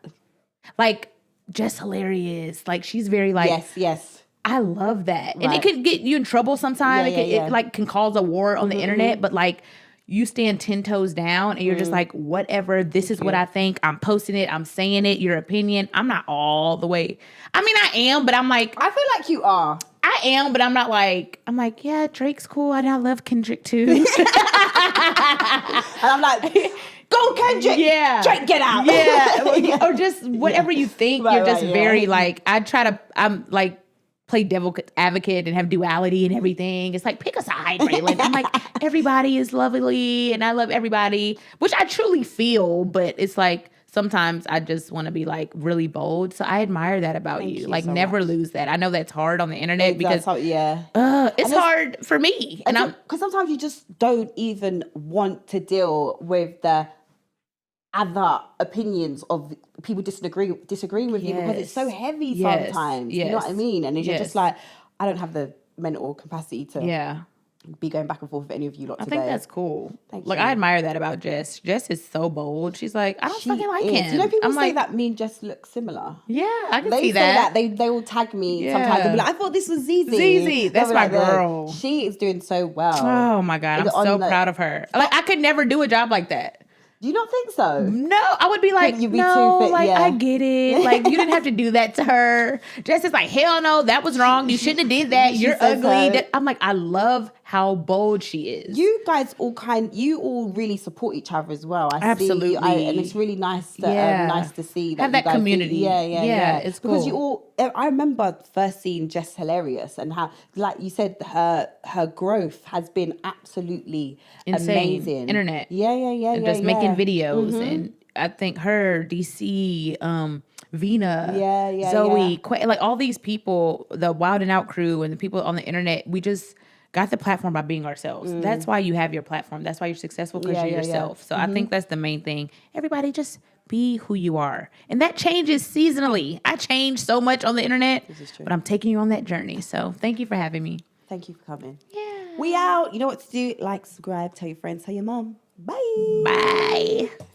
Like, just hilarious. Like, she's very like... Yes. I love that. Right. And it could get you in trouble sometimes. It like can cause a war on the internet, but like you stand 10 toes down and you're just like, whatever, this is what I think. I'm posting it. I'm saying it. Your opinion. I'm not all the way. I mean, I am, but I'm like... I feel like you are. I am, but I'm not like... I'm like, yeah, Drake's cool. And I love Kendrick too. And I'm like... Go Kendrick! Yeah. Drake, get out! Yeah. Or just whatever you think. Right, you're just right, very like... I'm like... play devil advocate and have duality and everything. It's like, pick a side, Braylon. I'm like, everybody is lovely and I love everybody, which I truly feel, but it's like, sometimes I just want to be like really bold. So I admire that about you. Like so never much. lose that. I know that's hard on the internet because it's hard for me. And because sometimes you just don't even want to deal with the other opinions of people disagreeing with you because it's so heavy sometimes. You know what I mean? And you're just like, I don't have the mental capacity to be going back and forth with any of you lot today. I think that's cool. Thank you. I admire that about Jess. Jess is so bold. She's like, I don't fucking like him. You know, people I'm say like, that me and Jess look similar. Yeah, I can they see say that. They will tag me sometimes and be like, I thought this was Zeze. Zeze, that's my girl. She is doing so well. Oh my God, I'm so proud of her. Like, I could never do a job like that. Do you not think so? No, I would be like, You'd be no, too fit, like, I get it. Like, you didn't have to do that to her. Jess is like, hell no, that was wrong. You shouldn't have did that. You're ugly. I'm like, I love how bold she is. You guys you all really support each other as well. Absolutely. And it's really nice to see that have that community. Yeah, it's cool. Because you all, I remember first seeing Jess Hilarious and how, like you said, her growth has been absolutely insane. Amazing. Internet. Yeah. And just making videos and I think her, DC, Vina, Zoe, like all these people, the Wild and Out crew and the people on the internet, we just got the platform by being ourselves. That's why you have your platform. That's why you're successful, because you're yourself. So I think that's the main thing. Everybody just be who you are. And that changes seasonally. I change so much on the internet, but I'm taking you on that journey. So thank you for having me. Thank you for coming. Yeah. We out. You know what to do. Like, subscribe, tell your friends, tell your mom. Bye. Bye.